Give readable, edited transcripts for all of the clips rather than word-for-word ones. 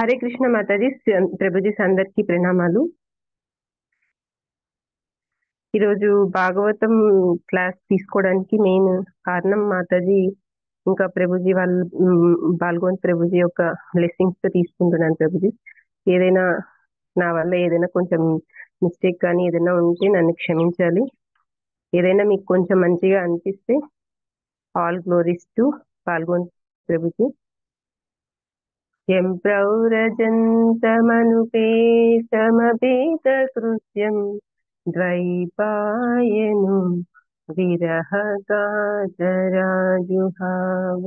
హరే కృష్ణ మాతాజీ, ప్రభుజీ అందరికి ప్రణామాలు. ఈరోజు భాగవతం క్లాస్ తీసుకోవడానికి మెయిన్ కారణం మాతాజీ ఇంకా ప్రభుజీ వాళ్ళు పాల్గొని ప్రభుజీ యొక్క బ్లెస్సింగ్స్ తో తీసుకుంటున్నాను. ప్రభుజీ ఏదైనా నా వల్ల ఏదైనా కొంచెం మిస్టేక్ కానీ ఏదైనా ఉంటే నన్ను క్షమించాలి. ఏదైనా మీకు కొంచెం మంచిగా అనిపిస్తే ఆల్ గ్లోరీస్ టు పాల్గొని ప్రభుజీ. यं प्रव्रजन्तमनुपेतमपेतकृत्यं द्वैपायनो विरहकातराजुहाव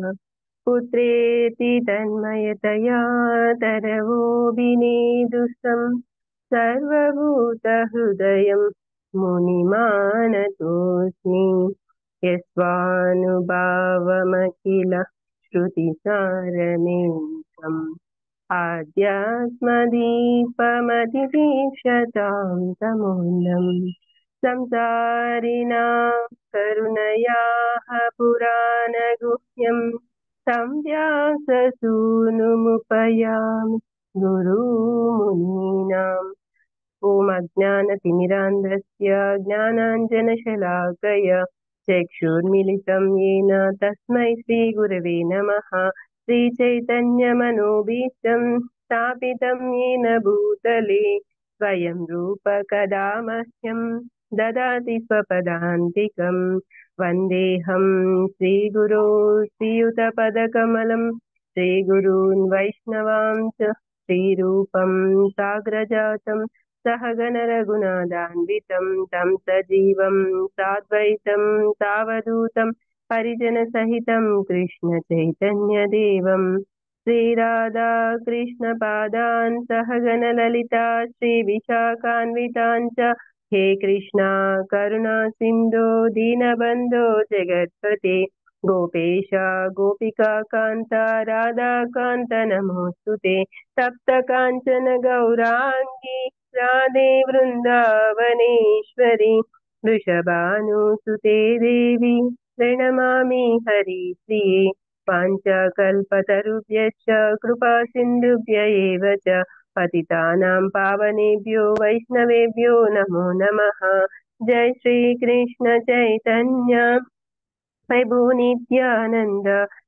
पुत्रेति तन्मयतया तरवोऽभिनेदुषं सर्वभूतहृदयं मुनिमानतोऽस्मि यस्वानुभावमखिल श्रुतिसारमेकम् आद्यात्मदीपमतिदीक्षतां तमूलम् संसारिणां करुणयाः पुराणगुह्यं तं व्याससूनुमुपयामि गुरुमुनीनाम्। ॐ अज्ञानतिमिरान्धस्य ज्ञानाञ्जनशलाकया चक्षुर्मिलितं येन तस्मै श्रीगुरवे नमः। श्रीचैतन्यमनोभीष्टं स्थापितं येन भूतले स्वयं रूप कदा मह्यं ददाति स्वपदान्तिकं। वन्देऽहं श्रीगुरो श्रीयुतपदकमलं श्रीगुरून् वैष्णवांश्च श्रीरूपं साग्रजातं सहगणरघुनाथान्वितं तं सजीवं साद्वैतं सावधूतं परिजनसहितं कृष्ण चैतन्यदेवं श्रीराधा कृष्णपादान् सहगणललिता श्रीविशाखान्वितान् च। हे कृष्णा करुणा सिन्धो दीनबन्धो जगत्पते गोपेश गोपिका कान्ता राधाकान्त नमोऽस्तुते। तप्तकाञ्चन गौराङ्गी राधे वृन्दावनेश्वरी वृषभानुसुते देवी प्रणमामि हरिप्रिये। पाञ्चकल्पतरुभ्यश्च कृपा सिन्धुभ्य एव च पतितानां पावनेभ्यो वैष्णवेभ्यो नमो नमः। जय श्री कृष्ण चैतन्य प्रभु नित्यानंद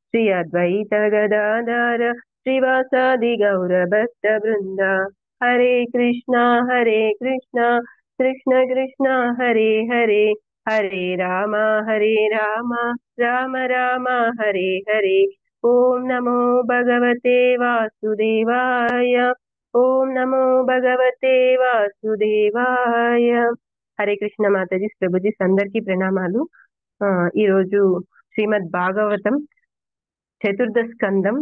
श्री अद्वैत गदाधर श्रीवासादि गौर भक्त वृंद। हरे कृष्णा कृष्ण कृष्ण हरे हरे हरे राम राम राम हरे हरे। ओम नमो भगवते वासुदेवाय। ओम नमो भगवते वासुदेवाय। हरे कृष्ण माताजी, ప్రభుజీ అందరికీ ప్రణామాలు. ఈ రోజు శ్రీమద్ భాగవతం చతుర్థ స్కందం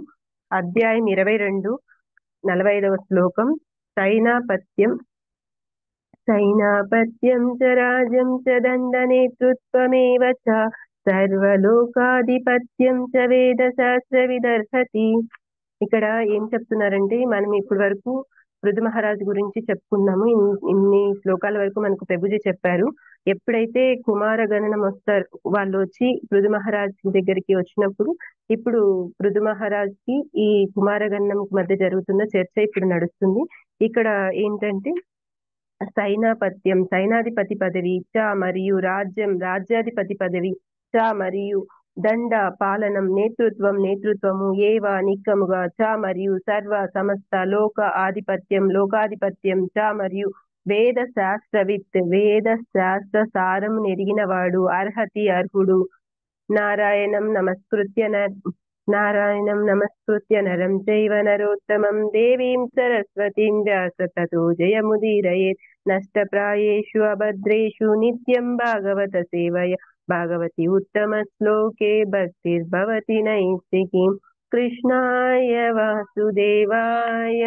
అధ్యాయం 22 45వ శ్లోకం. సైనాపత్యం సైనాపత్యం చ రాజ్యం చ దండనేతృత్వమేవ చ సర్వలోకాధిపత్యం చ వేద శాస్త్ర విదర్హతి. ఇక్కడ ఏం చెప్తున్నారంటే, మనం ఇప్పటి వరకు పృథు మహారాజు గురించి చెప్పుకున్నాము. ఇన్ని శ్లోకాల వరకు మనకు ప్రభుజీ చెప్పారు. ఎప్పుడైతే కుమార గణనం వస్తారు, వాళ్ళు వచ్చి పృథు మహారాజ్ దగ్గరికి వచ్చినప్పుడు, ఇప్పుడు పృథు మహారాజ్ కి ఈ కుమార గణనం మధ్య జరుగుతున్న చర్చ ఇప్పుడు నడుస్తుంది. ఇక్కడ ఏంటంటే సైనాపత్యం సైనాధిపతి పదవి చ మరియు రాజ్యం రాజ్యాధిపతి పదవి చ మరియు దండ పాలనం నేతృత్వము ఏవ నిక్కముగా చ మరియు సర్వ సమస్త లోక ఆధిపత్యం లోకాధిపత్యం చ మరియు వేద శాస్త్రవిత్ వేద శాస్త్ర సారం నెరిగిన వాడు అర్హతి అర్హుడు. నారాయణం నమస్కృత్య నరం చైవ నరోత్తమం దేవీం సరస్వతీం వ్యాస తతో జయముదీరయేత్. నష్టప్రాయేషు అభద్రేషు నిత్యం భాగవత సేవయ భాగవతి ఉత్తమ శ్లోకే భక్తిర్భవతి నైష్టికీ. కృష్ణాయ వాసుదేవాయ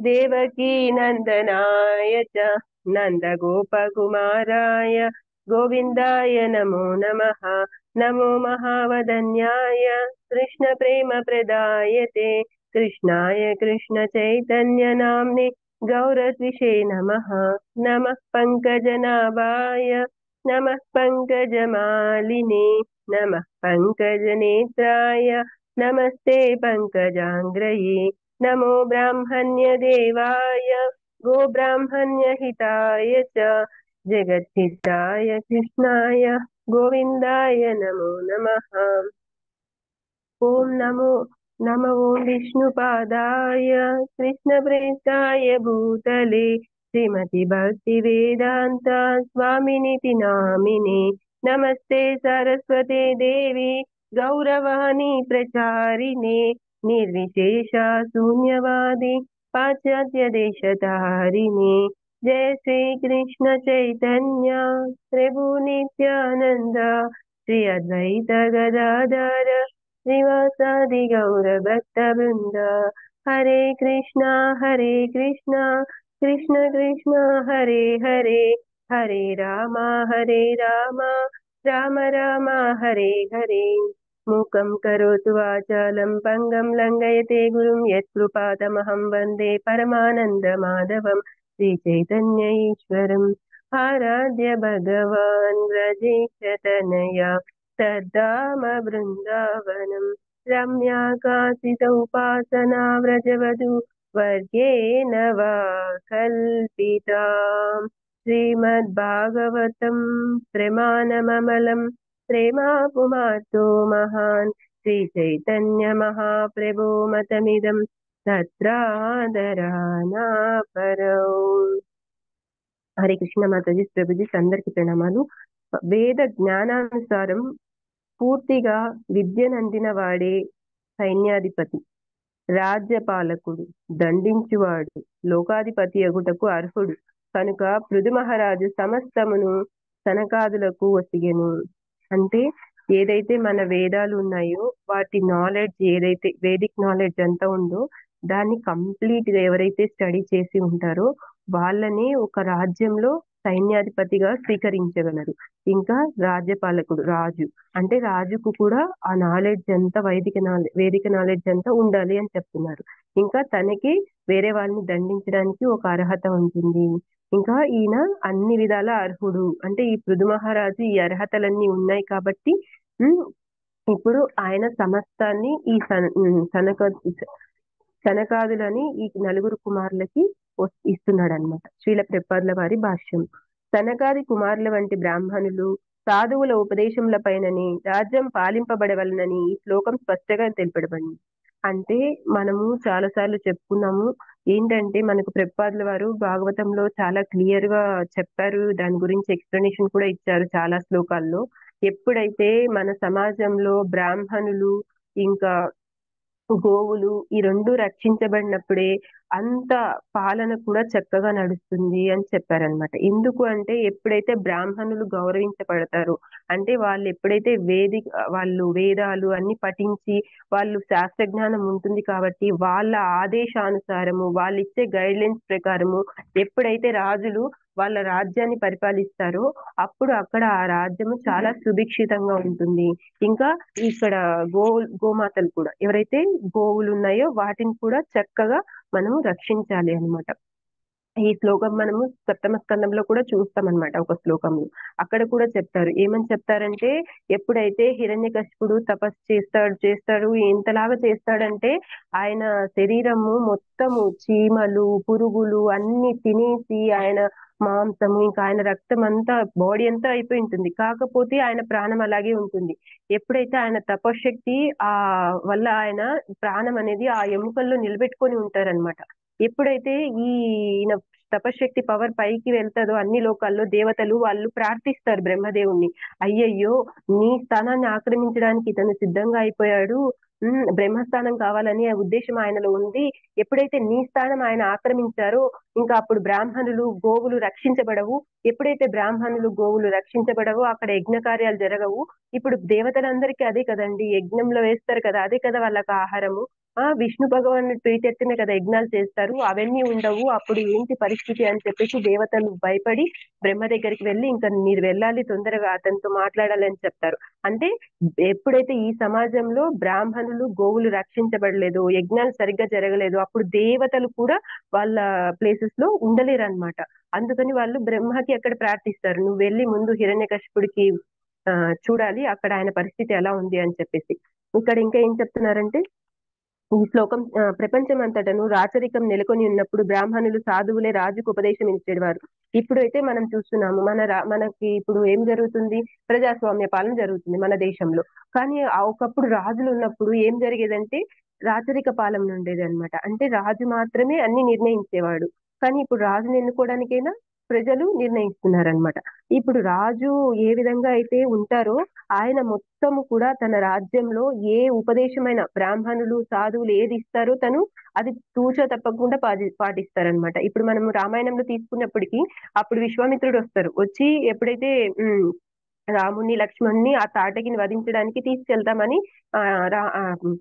దేవకీ నందనాయ చ నందగోపకుమారాయ గోవిందాయ నమో నమః. నమో మహావదన్యాయ కృష్ణ ప్రేమ ప్రదాయతే కృష్ణాయ కృష్ణ చైతన్య నామ్నే గౌరద్విషే నమః. నమః పంకజనాభాయ నమః పంకజమాలినే నమః పంకజనేత్రాయ నమస్తే పంకజాంగ్రయే नमो ब्राह्मण्यदेवाय गोब्राह्मण्यहिताय च जगद्धिताय कृष्णाय गोविन्दाय नमो नमः। ओम नमो विष्णुपादाय कृष्णप्रेष्ठाय भूतले श्रीमति भक्ति वेदांत स्वामिनिति नामिने नमस्ते सरस्वते देवी गौरवाणी प्रचारिणे निर्विशेष शून्यवादी पाश्चात्य देशतारिणे जय श्री कृष्ण चैतन्य प्रभु नित्यानंद श्री अद्वैत गदाधर श्रीवासादि गौरभक्तवृंद हरे कृष्णा कृष्ण कृष्ण हरे हरे हरे राम राम राम हरे हरे मूकं करोतु वाचालं पंगं लंघयते गुरुं यत्कृपातमहं वन्दे परमानन्दमाधवं श्रीचैतन्य ईश्वरम् आराध्य भगवान् व्रजेशतनया तद्धाम वृन्दावनं रम्या कासित उपासना व्रजवधू वर्गेण वा कल्पिता श्रीमद्भागवतं प्रमाणममलं प्रेमापुमार्तो महान् श्रीचैतन्य महाप्रभो मतमिदं तत्रादराना परौ। हरे कृष्ण माताजी ప్రభుజీ అందరికి ప్రణామాలు। వేద జ్ఞానానుసారం పూర్తిగా విద్యనందిన వాడే సైన్యాధిపతి, రాజ్యపాలకుడు, దండించువాడు, లోకాధిపతి అగుటకు అర్హుడు కనుక పృథు మహారాజు సమస్తమును సనకాదులకు ఒసిగెను. అంటే ఏదైతే మన వేదాలు ఉన్నాయో వాటి నాలెడ్జ్, ఏదైతే వేదిక్ నాలెడ్జ్ అంతా ఉందో దాన్ని కంప్లీట్ గా ఎవరైతే స్టడీ చేసి ఉంటారో వాళ్ళని ఒక రాజ్యంలో సైన్యాధిపతిగా స్వీకరించగలరు. ఇంకా రాజ్యపాలకుడు, రాజు అంటే రాజుకు కూడా ఆ నాలెడ్జ్ అంతా వేదిక నాలెడ్జ్ అంతా ఉండాలి అని చెప్తున్నారు. ఇంకా తనకి వేరే వాళ్ళని దండించడానికి ఒక అర్హత ఉంటుంది. ఇంకా ఈయన అన్ని విధాల అర్హుడు, అంటే ఈ పృథు మహారాజు ఈ అర్హతలన్నీ ఉన్నాయి కాబట్టి ఇప్పుడు ఆయన సమస్తాన్ని ఈ సనకాదులని ఈ నలుగురు కుమారులకి ఇస్తున్నాడు అనమాట. శ్రీల ప్రభుపాదుల వారి భాష్యం. సనకాది కుమారుల వంటి బ్రాహ్మణులు సాధువుల ఉపదేశముల పైనని రాజ్యం పాలింపబడవలనని ఈ శ్లోకం స్పష్టంగా తెలుపబడింది. అంటే మనము చాలా సార్లు చెప్పుకున్నాము ఏంటంటే మనకు ప్రభుపాదుల వారు భాగవతంలో చాలా క్లియర్ గా చెప్పారు, దాని గురించి ఎక్స్ప్లెనేషన్ కూడా ఇచ్చారు చాలా శ్లోకాల్లో. ఎప్పుడైతే మన సమాజంలో బ్రాహ్మణులు ఇంకా గోవులు ఈ రెండు రక్షించబడినప్పుడే అంత పాలన కూడా చక్కగా నడుస్తుంది అని చెప్పారనమాట. ఎందుకు అంటే ఎప్పుడైతే బ్రాహ్మణులు గౌరవించబడతారో, అంటే వాళ్ళు ఎప్పుడైతే వాళ్ళు వేదాలు అన్ని పఠించి వాళ్ళు శాస్త్ర జ్ఞానం ఉంటుంది కాబట్టి వాళ్ళ ఆదేశానుసారము వాళ్ళు ఇచ్చే గైడ్ లైన్స్ ప్రకారము ఎప్పుడైతే రాజులు వాళ్ళ రాజ్యాన్ని పరిపాలిస్తారో అప్పుడు అక్కడ ఆ రాజ్యము చాలా సుభిక్షితంగా ఉంటుంది. ఇంకా ఇక్కడ గోమాతలు కూడా, ఎవరైతే గోవులు ఉన్నాయో వాటిని కూడా చక్కగా మనము రక్షించాలి అన్నమాట. ఈ శ్లోకం మనము సప్తమ స్కందంలో కూడా చూస్తాం అనమాట. ఒక శ్లోకంలో అక్కడ కూడా చెప్తారు, ఏమని చెప్తారంటే ఎప్పుడైతే హిరణ్యకశిపుడు తపస్సు చేస్తాడు ఎంతలాగా చేస్తాడంటే ఆయన శరీరము మొత్తము చీమలు పురుగులు అన్ని తినేసి ఆయన మాంసము ఇంకా ఆయన రక్తం అంతా బాడీ అంతా అయిపోయి ఉంటుంది. కాకపోతే ఆయన ప్రాణం అలాగే ఉంటుంది. ఎప్పుడైతే ఆయన తపశక్తి వల్ల ఆయన ప్రాణం అనేది ఆ ఎముకల్లో నిలబెట్టుకొని ఉంటారనమాట. ఎప్పుడైతే ఈయన తపశక్తి పవర్ పైకి వెళ్తాదో అన్ని లోకాల్లో దేవతలు వాళ్ళు ప్రార్థిస్తారు బ్రహ్మదేవుణ్ణి, అయ్యయ్యో నీ స్థానాన్ని ఆక్రమించడానికి ఇతను సిద్ధంగా అయిపోయాడు, బ్రహ్మస్థానం కావాలని ఆ ఉద్దేశం ఆయనలో ఉంది. ఎప్పుడైతే నీ స్థానం ఆయన ఆక్రమించారో ఇంకా అప్పుడు బ్రాహ్మణులు గోవులు రక్షించబడవు. ఎప్పుడైతే బ్రాహ్మణులు గోవులు రక్షించబడవో అక్కడ యజ్ఞ కార్యాలు జరగవు. ఇప్పుడు దేవతలందరికీ అదే కదండి, యజ్ఞంలో వేస్తారు కదా, అదే కదా వాళ్ళకి ఆహారము. విష్ణు భగవాను ప్రీతెత్తిన కదా యజ్ఞాలు చేస్తారు, అవన్నీ ఉండవు. అప్పుడు ఏంటి పరిస్థితి అని చెప్పేసి దేవతలు భయపడి బ్రహ్మ దగ్గరికి వెళ్ళి ఇంకా మీరు వెళ్ళాలి తొందరగా అతనితో మాట్లాడాలి అని చెప్తారు. అంటే ఎప్పుడైతే ఈ సమాజంలో బ్రాహ్మణులు గోవులు రక్షించబడలేదు, యజ్ఞాలు సరిగ్గా జరగలేదు, అప్పుడు దేవతలు కూడా వాళ్ళ ప్లేసెస్ లో ఉండలేరు అనమాట. అందుకని వాళ్ళు బ్రహ్మకి అక్కడ ప్రార్థిస్తారు, నువ్వు వెళ్ళి ముందు హిరణ్యకశిపుడికి చూడాలి అక్కడ ఆయన పరిస్థితి ఎలా ఉంది అని చెప్పేసి. ఇక్కడ ఇంకా ఏం చెప్తున్నారంటే ఈ శ్లోకం ప్రపంచమంతటను రాచరికం నెలకొని ఉన్నప్పుడు బ్రాహ్మణులు సాధువులే రాజుకు ఉపదేశం ఇచ్చేవారు. ఇప్పుడైతే మనం చూస్తున్నాము మనకి ఇప్పుడు ఏం జరుగుతుంది? ప్రజాస్వామ్య పాలన జరుగుతుంది మన దేశంలో. కానీ ఒకప్పుడు రాజులు ఉన్నప్పుడు ఏం జరిగేదంటే రాచరిక పాలన ఉండేది అన్నమాట. అంటే రాజు మాత్రమే అన్ని నిర్ణయించేవాడు. కానీ ఇప్పుడు రాజుని ఎన్నుకోవడానికైనా ప్రజలు నిర్ణయిస్తున్నారన్నమాట. ఇప్పుడు రాజు ఏ విధంగా అయితే ఉంటారో ఆయన మొత్తము కూడా తన రాజ్యంలో ఏ ఉపదేశమైన బ్రాహ్మణులు, సాధువులు ఏది ఇస్తారో తను అది తూచా తప్పకుండా పాటిస్తారనమాట. ఇప్పుడు మనం రామాయణంలో తీసుకున్నప్పటికీ అప్పుడు విశ్వామిత్రుడు వస్తారు. వచ్చి ఎప్పుడైతే రాముడిని, లక్ష్మణుని ఆ తాటకిని వధించడానికి తీసుకెళ్తామని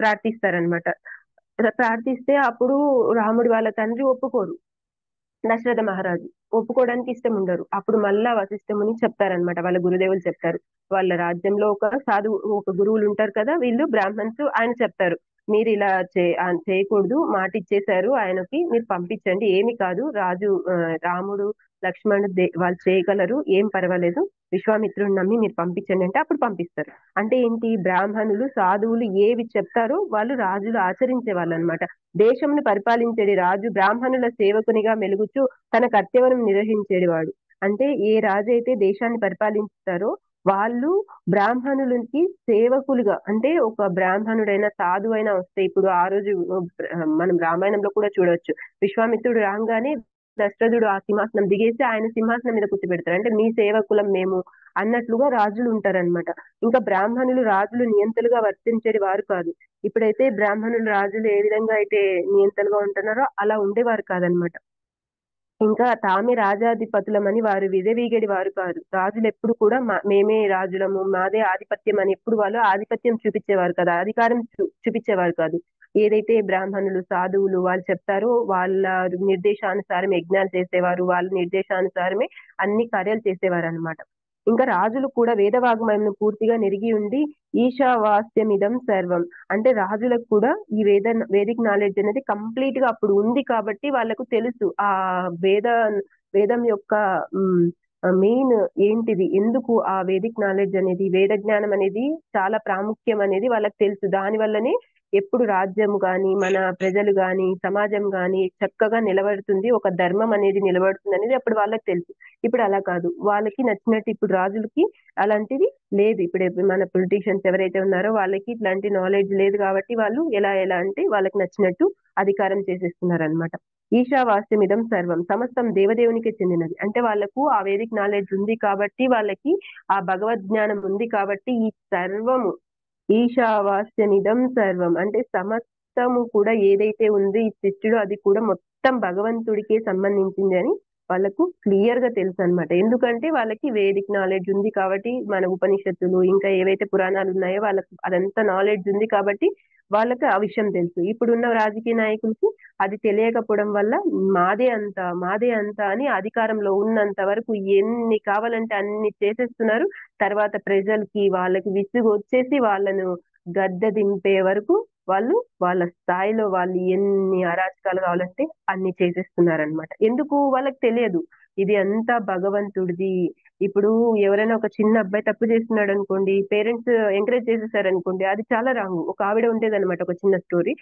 ప్రార్థిస్తారనమాట. ప్రార్థిస్తే అప్పుడు రాముడి వాళ్ళ తండ్రి ఒప్పుకోరు. దశరథ మహారాజు ఒప్పుకోవడానికి ఇష్టం ఉండరు. అప్పుడు మళ్ళా వశిష్ఠ ముని చెప్తారనమాట. వాళ్ళ గురుదేవులు చెప్తారు. వాళ్ళ రాజ్యంలో ఒక గురువులు ఉంటారు కదా, వీళ్ళు బ్రాహ్మణ్స్. ఆయన చెప్తారు, మీరు ఇలా చేయకూడదు, మాట ఇచ్చేశారు ఆయనకి, మీరు పంపించండి, ఏమి కాదు, రాజు రాముడు లక్ష్మణుడు వాళ్ళు చేయగలరు, ఏం పర్వాలేదు, విశ్వామిత్రుడిని నమ్మి మీరు పంపించండి అంటే అప్పుడు పంపిస్తారు. అంటే ఏంటి? బ్రాహ్మణులు సాధువులు ఏవి చెప్తారో వాళ్ళు రాజులు ఆచరించే వాళ్ళు అనమాట. దేశంను పరిపాలించేది రాజు బ్రాహ్మణుల సేవకునిగా మెలుగుచూ తన కర్తవ్యం నిర్వహించేవాడు. అంటే ఏ రాజు అయితే దేశాన్ని పరిపాలిస్తారో వాళ్ళు బ్రాహ్మణులకి సేవకులుగా, అంటే ఒక బ్రాహ్మణుడైన సాధువైనా వస్తే, ఇప్పుడు ఆ రోజు మనం రామాయణంలో కూడా చూడవచ్చు, విశ్వామిత్రుడు రాగానే దశరథుడు ఆ సింహాసనం దిగేసి ఆయన సింహాసనం మీద కూర్చోబెడతారు. అంటే మీ సేవకులం మేము అన్నట్లుగా రాజులు ఉంటారన్నమాట. ఇంకా బ్రాహ్మణులు రాజులు నియంతలుగా వర్తించేది వారు కాదు. ఇప్పుడైతే బ్రాహ్మణులు రాజులు ఏ విధంగా అయితే నియంతలుగా ఉంటున్నారో అలా ఉండేవారు కాదనమాట. ఇంకా తామే రాజాధిపతులమని వారు విర్రవీగేడి వారు కాదు. రాజులు ఎప్పుడు కూడా మేమే రాజులము, మాదే ఆధిపత్యం అని ఎప్పుడు వాళ్ళు ఆధిపత్యం చూపించేవారు కదా, అధికారం చూపించేవారు కాదు. ఏదైతే బ్రాహ్మణులు, సాధువులు వాళ్ళు చెప్తారో వాళ్ళ నిర్దేశానుసారం యజ్ఞాలు చేసేవారు. వాళ్ళ నిర్దేశానుసారమే అన్ని కార్యాలు చేసేవారు అనమాట. ఇంకా రాజులు కూడా వేదవాగ్మయంను పూర్తిగా నెరిగి ఉండి ఈశావాస్యమిదం సర్వం, అంటే రాజులకు కూడా ఈ వేదిక్ నాలెడ్జ్ అనేది కంప్లీట్ గా అప్పుడు ఉంది కాబట్టి వాళ్ళకు తెలుసు ఆ వేద వేదం యొక్క మెయిన్ ఏంటిది, ఎందుకు ఆ వేదిక్ నాలెడ్జ్ అనేది, వేద జ్ఞానం అనేది చాలా ప్రాముఖ్యం అనేది వాళ్ళకి తెలుసు. దాని వల్లనే ఎప్పుడు రాజ్యం గాని, మన ప్రజలు గాని, సమాజం గాని చక్కగా నిలబడుతుంది, ఒక ధర్మం అనేది నిలబడుతుంది అనేది అప్పుడు వాళ్ళకి తెలుసు. ఇప్పుడు అలా కాదు, వాళ్ళకి నచ్చినట్టు ఇప్పుడు రాజులకి అలాంటిది లేదు. ఇప్పుడు మన పొలిటీషియన్స్ ఎవరైతే ఉన్నారో వాళ్ళకి ఇట్లాంటి నాలెడ్జ్ లేదు కాబట్టి వాళ్ళు ఎలా అంటే వాళ్ళకి నచ్చినట్టు అధికారం చేసేస్తున్నారు అనమాట. ఈశావాస్యమిదం సర్వం, సమస్తం దేవదేవునికి చెందినది. అంటే వాళ్ళకు ఆ వేదిక్ నాలెడ్జ్ ఉంది కాబట్టి, వాళ్ళకి ఆ భగవద్ జ్ఞానం ఉంది కాబట్టి ఈ సర్వము ఈశావాస్యమిదం సర్వం, అంటే సమస్తము కూడా ఏదైతే ఉంది ఈ సృష్టిలో అది కూడా మొత్తం భగవంతుడికే సంబంధించింది అని వాళ్ళకు క్లియర్ గా తెలుసు అనమాట. ఎందుకంటే వాళ్ళకి వేదిక్ నాలెడ్జ్ ఉంది కాబట్టి, మన ఉపనిషత్తులు ఇంకా ఏవైతే పురాణాలు ఉన్నాయో వాళ్ళకి అదంతా నాలెడ్జ్ ఉంది కాబట్టి వాళ్ళకి ఆ విషయం తెలుసు. ఇప్పుడున్న రాజకీయ నాయకులకి అది తెలియకపోవడం వల్ల మాదే అంత అని అధికారంలో ఉన్నంత వరకు ఎన్ని కావాలంటే అన్ని చేసేస్తున్నారు. తర్వాత ప్రజలకి వాళ్ళకి విసుగు వచ్చేసి వాళ్ళను గద్దె దింపే వరకు వాళ్ళు వాళ్ళ స్థాయిలో వాళ్ళు ఎన్ని అరాచకాలు కావాలంటే అన్ని చేసేస్తున్నారనమాట. ఎందుకు? వాళ్ళకి తెలియదు ఇది అంతా భగవంతుడిది. ఇప్పుడు ఎవరైనా ఒక చిన్న అబ్బాయి తప్పు చేస్తున్నాడు అనుకోండి, పేరెంట్స్ ఎంకరేజ్ చేసేసారు అనుకోండి, అది చాలా రాంగ్. ఒక ఆవిడ ఉండేదన్నమాట, ఒక చిన్న స్టోరీ.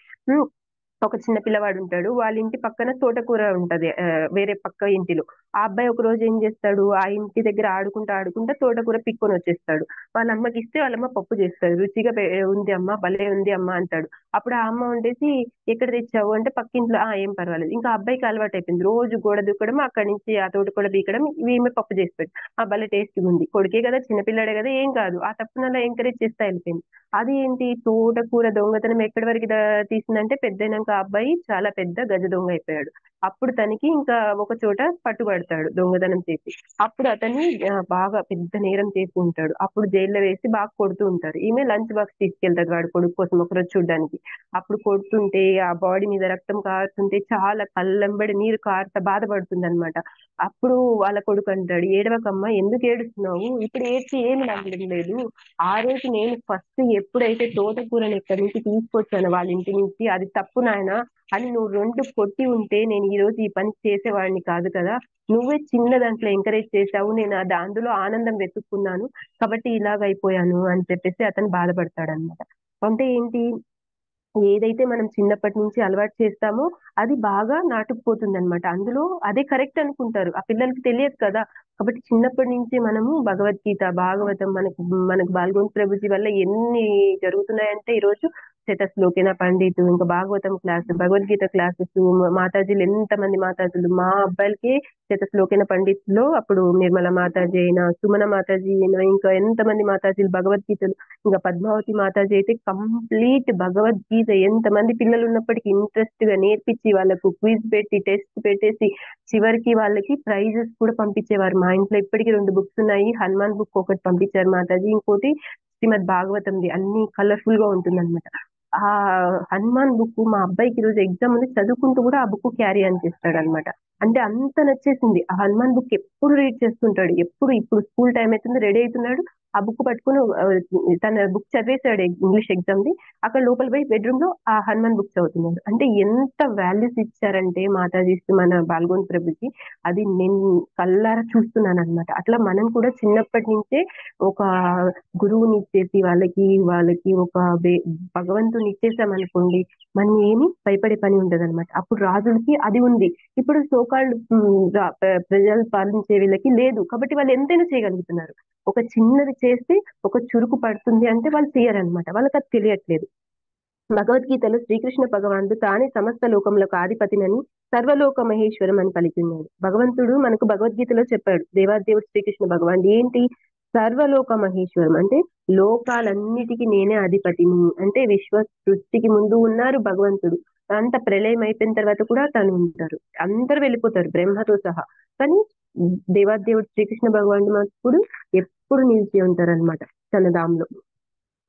ఒక చిన్న పిల్లవాడు ఉంటాడు, వాళ్ళ ఇంటి పక్కన తోటకూర ఉంటది, వేరే పక్క ఇంటిలో. ఆ అబ్బాయి ఒక రోజు ఏం చేస్తాడు, ఆ ఇంటి దగ్గర ఆడుకుంటా తోటకూర పిక్కొని వచ్చేస్తాడు. వాళ్ళ అమ్మకి ఇస్తే వాళ్ళమ్మ పప్పు చేస్తాడు. రుచిగా ఉంది అమ్మ, భలే ఉంది అమ్మ అంటాడు. అప్పుడు ఆ అమ్మ ఉండేసి, ఎక్కడ తెచ్చావు అంటే పక్కింట్లో. ఏం పర్వాలేదు. ఇంకా అబ్బాయికి అలవాటు అయిపోయింది, రోజు గోడ దూకడం, అక్కడి నుంచి ఆ తోటకూర బీకడం, ఈమె పప్పు చేసి పెట్టి భలే టేస్ట్గా ఉంది, కొడుకే కదా, చిన్నపిల్లాడే కదా, ఏం కాదు, ఆ తప్పునల్లా ఎంకరేజ్ చేస్తా వెళ్ళిపోయింది. అది ఏంటి, తోటకూర దొంగతనం ఎక్కడి వరకు తీసిందంటే పెద్దయినాక ఆ అబ్బాయి చాలా పెద్ద గజ దొంగ అయిపోయాడు. అప్పుడు తనకి ఇంకా ఒక చోట పట్టుబడతాడు దొంగతనం చేసి. అప్పుడు అతన్ని బాగా పెద్ద నేరం చేసి ఉంటాడు. అప్పుడు జైల్లో వేసి బాగా కొడుతూ ఉంటారు. ఈమె లంచ్ బాక్స్ తీసుకెళ్తాడు వాడు కొడుకు కోసం ఒకరోజు చూడడానికి. అప్పుడు కొడుతుంటే ఆ బాడీ మీద రక్తం కారుతుంటే చాలా కళ్ళెంబడి నీరు కారుతా బాధపడుతుంది అనమాట. అప్పుడు వాళ్ళ కొడుకు అంటాడు, ఏడవకమ్మా, ఎందుకు ఏడుస్తున్నావు, ఇప్పుడు ఏడ్చి ఏమి లాభం లేదు. ఆ రోజు నేను ఫస్ట్ ఎప్పుడైతే తోటకూరని ఎక్కడి నుంచి తీసుకొచ్చాను వాళ్ళ ఇంటి నుంచి, అది తప్పు నాయన అని నువ్వు రెండు కొట్టి ఉంటే నేను ఈ రోజు ఈ పని చేసేవాడిని కాదు కదా. నువ్వే చిన్న దాంట్లో ఎంకరేజ్ చేశావు, నేను అందులో ఆనందం వెతుక్కున్నాను కాబట్టి ఇలాగ అయిపోయాను అని చెప్పేసి అతను బాధపడతాడు అనమాట. అంటే ఏంటి, ఏదైతే మనం చిన్నప్పటి నుంచి అలవాటు చేస్తామో అది బాగా నాటుకుపోతుంది అనమాట. అందులో అదే కరెక్ట్ అనుకుంటారు. ఆ పిల్లలకి తెలియదు కదా. కాబట్టి చిన్నప్పటి నుంచి మనము భగవద్గీత, భాగవతం మనకు మనకు బాలగోవింద్ ప్రభుజీ వల్ల ఎన్ని జరుగుతున్నాయంటే ఈరోజు శతశ్లోకిన పండితు, ఇంకా భాగవతం క్లాస్, భగవద్గీత క్లాసెస్, మాతాజీలు ఎంతమంది మాతాజీలు, మా అబ్బాయిలకి శతశ్లోకిన పండితులో అప్పుడు నిర్మల మాతాజీ అయినా, సుమన మాతాజీ అయినా, ఇంకా ఎంతమంది మాతాజీలు భగవద్గీతలు, ఇంకా పద్మావతి మాతాజీ అయితే కంప్లీట్ భగవద్గీత ఎంతమంది పిల్లలు ఉన్నప్పటికీ ఇంట్రెస్ట్ గా నేర్పించి వాళ్ళకు క్విజ్ పెట్టి టెస్ట్ పెట్టేసి చివరికి వాళ్ళకి ప్రైజెస్ కూడా పంపించేవారు. మా ఇంట్లో ఇప్పటికీ 2 బుక్స్ ఉన్నాయి. హనుమాన్ బుక్ ఒకటి పంపించారు మాతాజీ, ఇంకోటి శ్రీమద్ భాగవతంది అన్ని కలర్ఫుల్ గా ఉంటుంది అనమాట. ఆ హనుమాన్ బుక్ మా అబ్బాయికి ఈరోజు ఎగ్జామ్ ఉంది, చదువుకుంటూ కూడా ఆ బుక్ క్యారీ అని చేస్తాడు అనమాట. అంటే అంత నచ్చేసింది. ఆ హనుమాన్ బుక్ ఎప్పుడు రీడ్ చేస్తుంటాడు. ఎప్పుడు ఇప్పుడు స్కూల్ టైం అవుతుంది, రెడీ అవుతున్నాడు, ఆ బుక్ పట్టుకుని తన బుక్ చదివేశాడు ఇంగ్లీష్ ఎగ్జామ్ ది. అక్కడ లోపల పోయి బెడ్రూమ్ లో ఆ హనుమాన్ బుక్ చదువుతున్నాడు. అంటే ఎంత వాల్యూస్ ఇచ్చారంటే మాతాజీ మన బాల్గోన్ ప్రభుకి, అది నేను కళ్ళారా చూస్తున్నాను అనమాట. అట్లా మనం కూడా చిన్నప్పటి నుంచే ఒక గురువుని ఇచ్చేసి వాళ్ళకి ఒక భగవంతుని ఇచ్చేసామనుకోండి, మనం ఏమి భయపడే పని ఉండదు అనమాట. అప్పుడు రాజులకి అది ఉంది. ఇప్పుడు సోకాళ్ళు ప్రజలు పాలించే వీళ్ళకి లేదు. కాబట్టి వాళ్ళు ఎంతైనా చేయగలుగుతున్నారు. ఒక చిన్నది చేస్తే ఒక చురుకు పడుతుంది అంటే వాళ్ళు చేయరనమాట. వాళ్ళకి అది తెలియట్లేదు. భగవద్గీతలో శ్రీకృష్ణ భగవానుడు తానే సమస్త లోకములకు ఆధిపతినని, సర్వలోక మహేశ్వరం అని పలికిన్నాడు. భగవంతుడు మనకు భగవద్గీతలో చెప్పాడు. దేవాదేవుడు శ్రీకృష్ణ భగవానుడు ఏంటి? సర్వలోక మహేశ్వరం అంటే లోకాలన్నిటికీ నేనే అధిపతిని. అంటే విశ్వ సృష్టికి ముందు ఉన్నారు భగవంతుడు. అంత ప్రళయం అయిపోయిన తర్వాత కూడా తను ఉంటారు. అందరూ వెళ్ళిపోతారు బ్రహ్మతో సహా. కానీ దేవాదేవుడు శ్రీకృష్ణ భగవానుడు మాత్రం ఎప్పుడు నిలిచి ఉంటారు అనమాట తన దాంలో.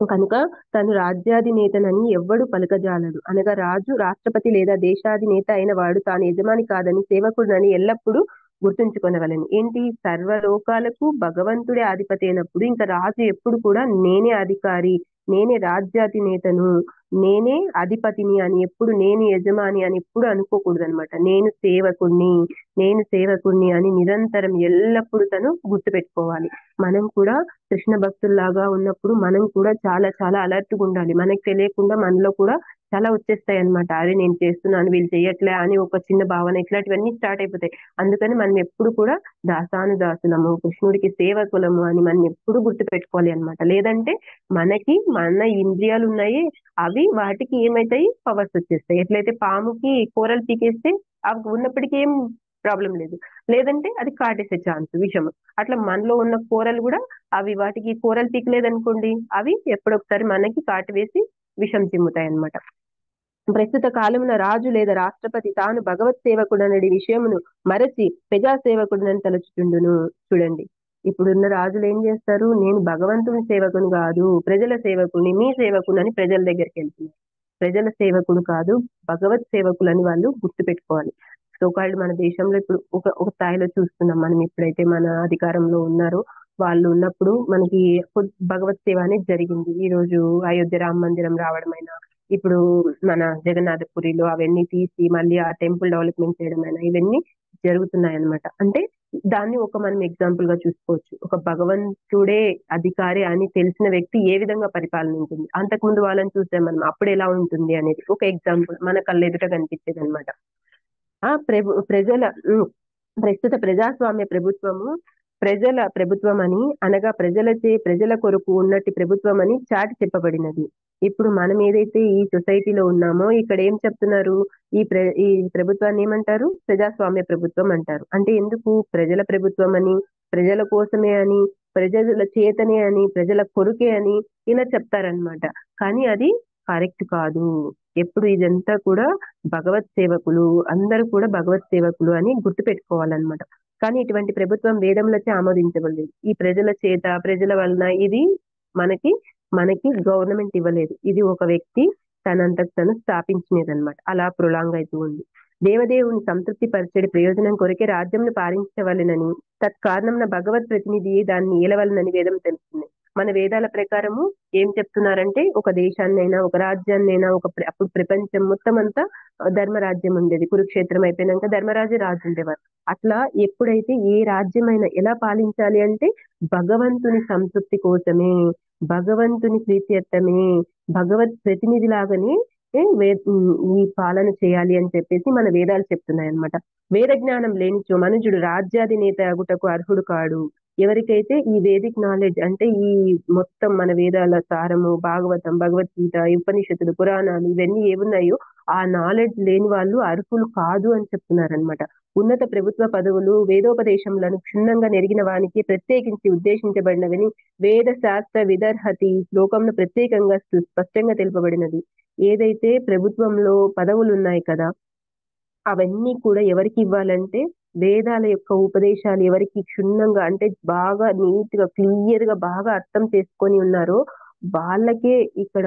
కనుక తను రాజ్యాధినేతనని ఎవ్వడు పలకజాలడు. అనగా రాజు, రాష్ట్రపతి లేదా దేశాధినేత అయిన వాడు తాను యజమాని కాదని, సేవకుడని ఎల్లప్పుడూ గుర్తుంచుకొనవలెను. ఏంటి? సర్వలోకాలకు భగవంతుడే అధిపతి అయినప్పుడు ఇంకా రాజు ఎప్పుడు కూడా నేనే అధికారి, నేనే రాజ్యాధినేతను, నేనే అధిపతిని అని ఎప్పుడు, నేను యజమాని అని ఎప్పుడు అనుకోకూడదు అనమాట. నేను సేవకుణ్ణి అని నిరంతరం ఎల్లప్పుడూ తను గుర్తుపెట్టుకోవాలి. మనం కూడా కృష్ణ భక్తుల్లాగా ఉన్నప్పుడు మనం కూడా చాలా చాలా అలర్ట్ గా ఉండాలి. మనకు తెలియకుండా మనలో కూడా చాలా వచ్చేస్తాయి అనమాట. అరే నేను చేస్తున్నాను, వీళ్ళు చేయట్లే అని ఒక చిన్న భావన, ఇట్లాంటివన్నీ స్టార్ట్ అయిపోతాయి. అందుకని మనం ఎప్పుడు కూడా దాసానుదాసులము, కృష్ణుడికి సేవకులము అని మనం ఎప్పుడు గుర్తు పెట్టుకోవాలి అనమాట. లేదంటే మనకి మన ఇంద్రియాలు ఉన్నాయి, అవి వాటికి ఏమైతాయి, పవర్స్ వచ్చేస్తాయి. ఎట్లయితే పాముకి కూరలు పీకేస్తే అవి ఉన్నప్పటికీ ఏం ప్రాబ్లం లేదు, లేదంటే అది కాటేసే ఛాన్స్ విషము. అట్లా మనలో ఉన్న కూరలు కూడా అవి వాటికి కూరలు పీకలేదనుకోండి, అవి ఎప్పుడొకసారి మనకి కాటు వేసి విషం చిమ్ముతాయి అన్నమాట. ప్రస్తుత కాలమున రాజు లేదా రాష్ట్రపతి తాను భగవత్ సేవకుడనడి విషయమును మరచి ప్రజా సేవకుడనని తలచుచుండును. చూడండి, ఇప్పుడున్న రాజులు ఏం చేస్తారు? నేను భగవంతుని సేవకుని కాదు, ప్రజల సేవకుని, మీ సేవకుని అని ప్రజల దగ్గరికి వెళ్తున్నారు. ప్రజల సేవకుడు కాదు, భగవత్ సేవకులని వాళ్ళు గుర్తు పెట్టుకోవాలి. సోకాళ్ళు మన దేశంలో ఇప్పుడు ఒక స్థాయిలో చూస్తున్నాం. మనం ఎప్పుడైతే మన అధికారంలో ఉన్నారో వాళ్ళు ఉన్నప్పుడు మనకి భగవత్ సేవ అనేది జరిగింది. ఈ రోజు అయోధ్య రామ మందిరం రావడమైనా, ఇప్పుడు మన జగన్నాథపురిలో అవన్నీ తీసి మళ్ళీ ఆ టెంపుల్ డెవలప్మెంట్ చేయడమైనా, ఇవన్నీ జరుగుతున్నాయి అన్నమాట. అంటే దాన్ని ఒక మనం ఎగ్జాంపుల్ గా చూసుకోవచ్చు. ఒక భగవంతుడే అధికారి అని తెలిసిన వ్యక్తి ఏ విధంగా పరిపాలన ఉంటుంది, అంతకుముందు వాళ్ళని చూస్తే మనం అప్పుడు ఎలా ఉంటుంది అనేది ఒక ఎగ్జాంపుల్ మన కళ్ళెదుట కనిపించేది అనమాట. ఆ ప్రజల ప్రస్తుత ప్రజాస్వామ్య ప్రభుత్వము ప్రజల ప్రభుత్వం అని, అనగా ప్రజలచే ప్రజల కొరకు ఉన్నట్టి ప్రభుత్వం అని చాటి చెప్పబడినది. ఇప్పుడు మనం ఏదైతే ఈ సొసైటీలో ఉన్నామో ఇక్కడ ఏం చెప్తున్నారు? ఈ ప్రభుత్వాన్ని ఏమంటారు? ప్రజాస్వామ్య ప్రభుత్వం అంటారు. అంటే ఎందుకు? ప్రజల ప్రభుత్వం అని, ప్రజల కోసమే అని, ప్రజల చేతనే అని, ప్రజల కొరుకే అని ఇలా చెప్తారనమాట. కానీ అది కరెక్ట్ కాదు. ఎప్పుడు ఇదంతా కూడా భగవత్ సేవకులు, అందరూ కూడా భగవత్ సేవకులు అని గుర్తు పెట్టుకోవాలన్నమాట. కానీ ఇటువంటి ప్రభుత్వం వేదములచే ఆమోదించబడలేదు. ఈ ప్రజల చేత, ప్రజల వలన ఇది మనకి మనకి గవర్నమెంట్ ఇవ్వలేదు. ఇది ఒక వ్యక్తి తనంతకు తను స్థాపించినది అనమాట. అలా ప్రొలాంగ్ అవుతూ ఉంది. దేవదేవుని సంతృప్తి పరిచడి ప్రయోజనం కొరకే రాజ్యంను పాలించవలెనని, తత్కారణంన భగవత్ ప్రతినిధి దాన్ని ఏలవలనని వేదం తెలుస్తుంది. మన వేదాల ప్రకారము ఏం చెప్తున్నారంటే, ఒక దేశాన్నైనా, ఒక రాజ్యాన్నైనా, అప్పుడు ప్రపంచం మొత్తం అంతా ధర్మరాజ్యం ఉండేది. కురుక్షేత్రం అయిపోయినాక ధర్మరాజు రాజు ఉండేవారు. అట్లా ఎప్పుడైతే ఏ రాజ్యమైనా ఎలా పాలించాలి అంటే భగవంతుని సంతృప్తి కోసమే, భగవంతుని ప్రీత్యర్థమే, భగవత్ ప్రతినిధి లాగానే ఈ పాలన చేయాలి అని చెప్పేసి మన వేదాలు చెప్తున్నాయి అన్నమాట. వేద జ్ఞానం లేనిచో మనుజుడు రాజ్యాధినేత అగుటకు అర్హుడు కాడు. ఎవరికైతే ఈ వేదిక్ నాలెడ్జ్ అంటే ఈ మొత్తం మన వేదాల సారము, భాగవతం, భగవద్గీత, ఈ ఉపనిషత్తులు, పురాణాలు ఇవన్నీ ఏమున్నాయో ఆ నాలెడ్జ్ లేని వాళ్ళు అర్హులు కాదు అని చెప్తున్నారనమాట. ఉన్నత ప్రభుత్వ పదవులు వేదోపదేశములను క్షుణ్ణంగా నెరిగిన వానికి ప్రత్యేకించి ఉద్దేశించబడినవని వేద శాస్త్ర విదర్హతి శ్లోకంలో ప్రత్యేకంగా స్పష్టంగా తెలుపబడినది. ఏదైతే ప్రభుత్వంలో పదవులు ఉన్నాయి కదా, అవన్నీ కూడా ఎవరికి ఇవ్వాలంటే వేదాల యొక్క ఉపదేశాలు ఎవరికి క్షుణ్ణంగా అంటే బాగా నీట్ గా క్లియర్ గా బాగా అర్థం చేసుకొని ఉన్నారో వాళ్ళకే ఇక్కడ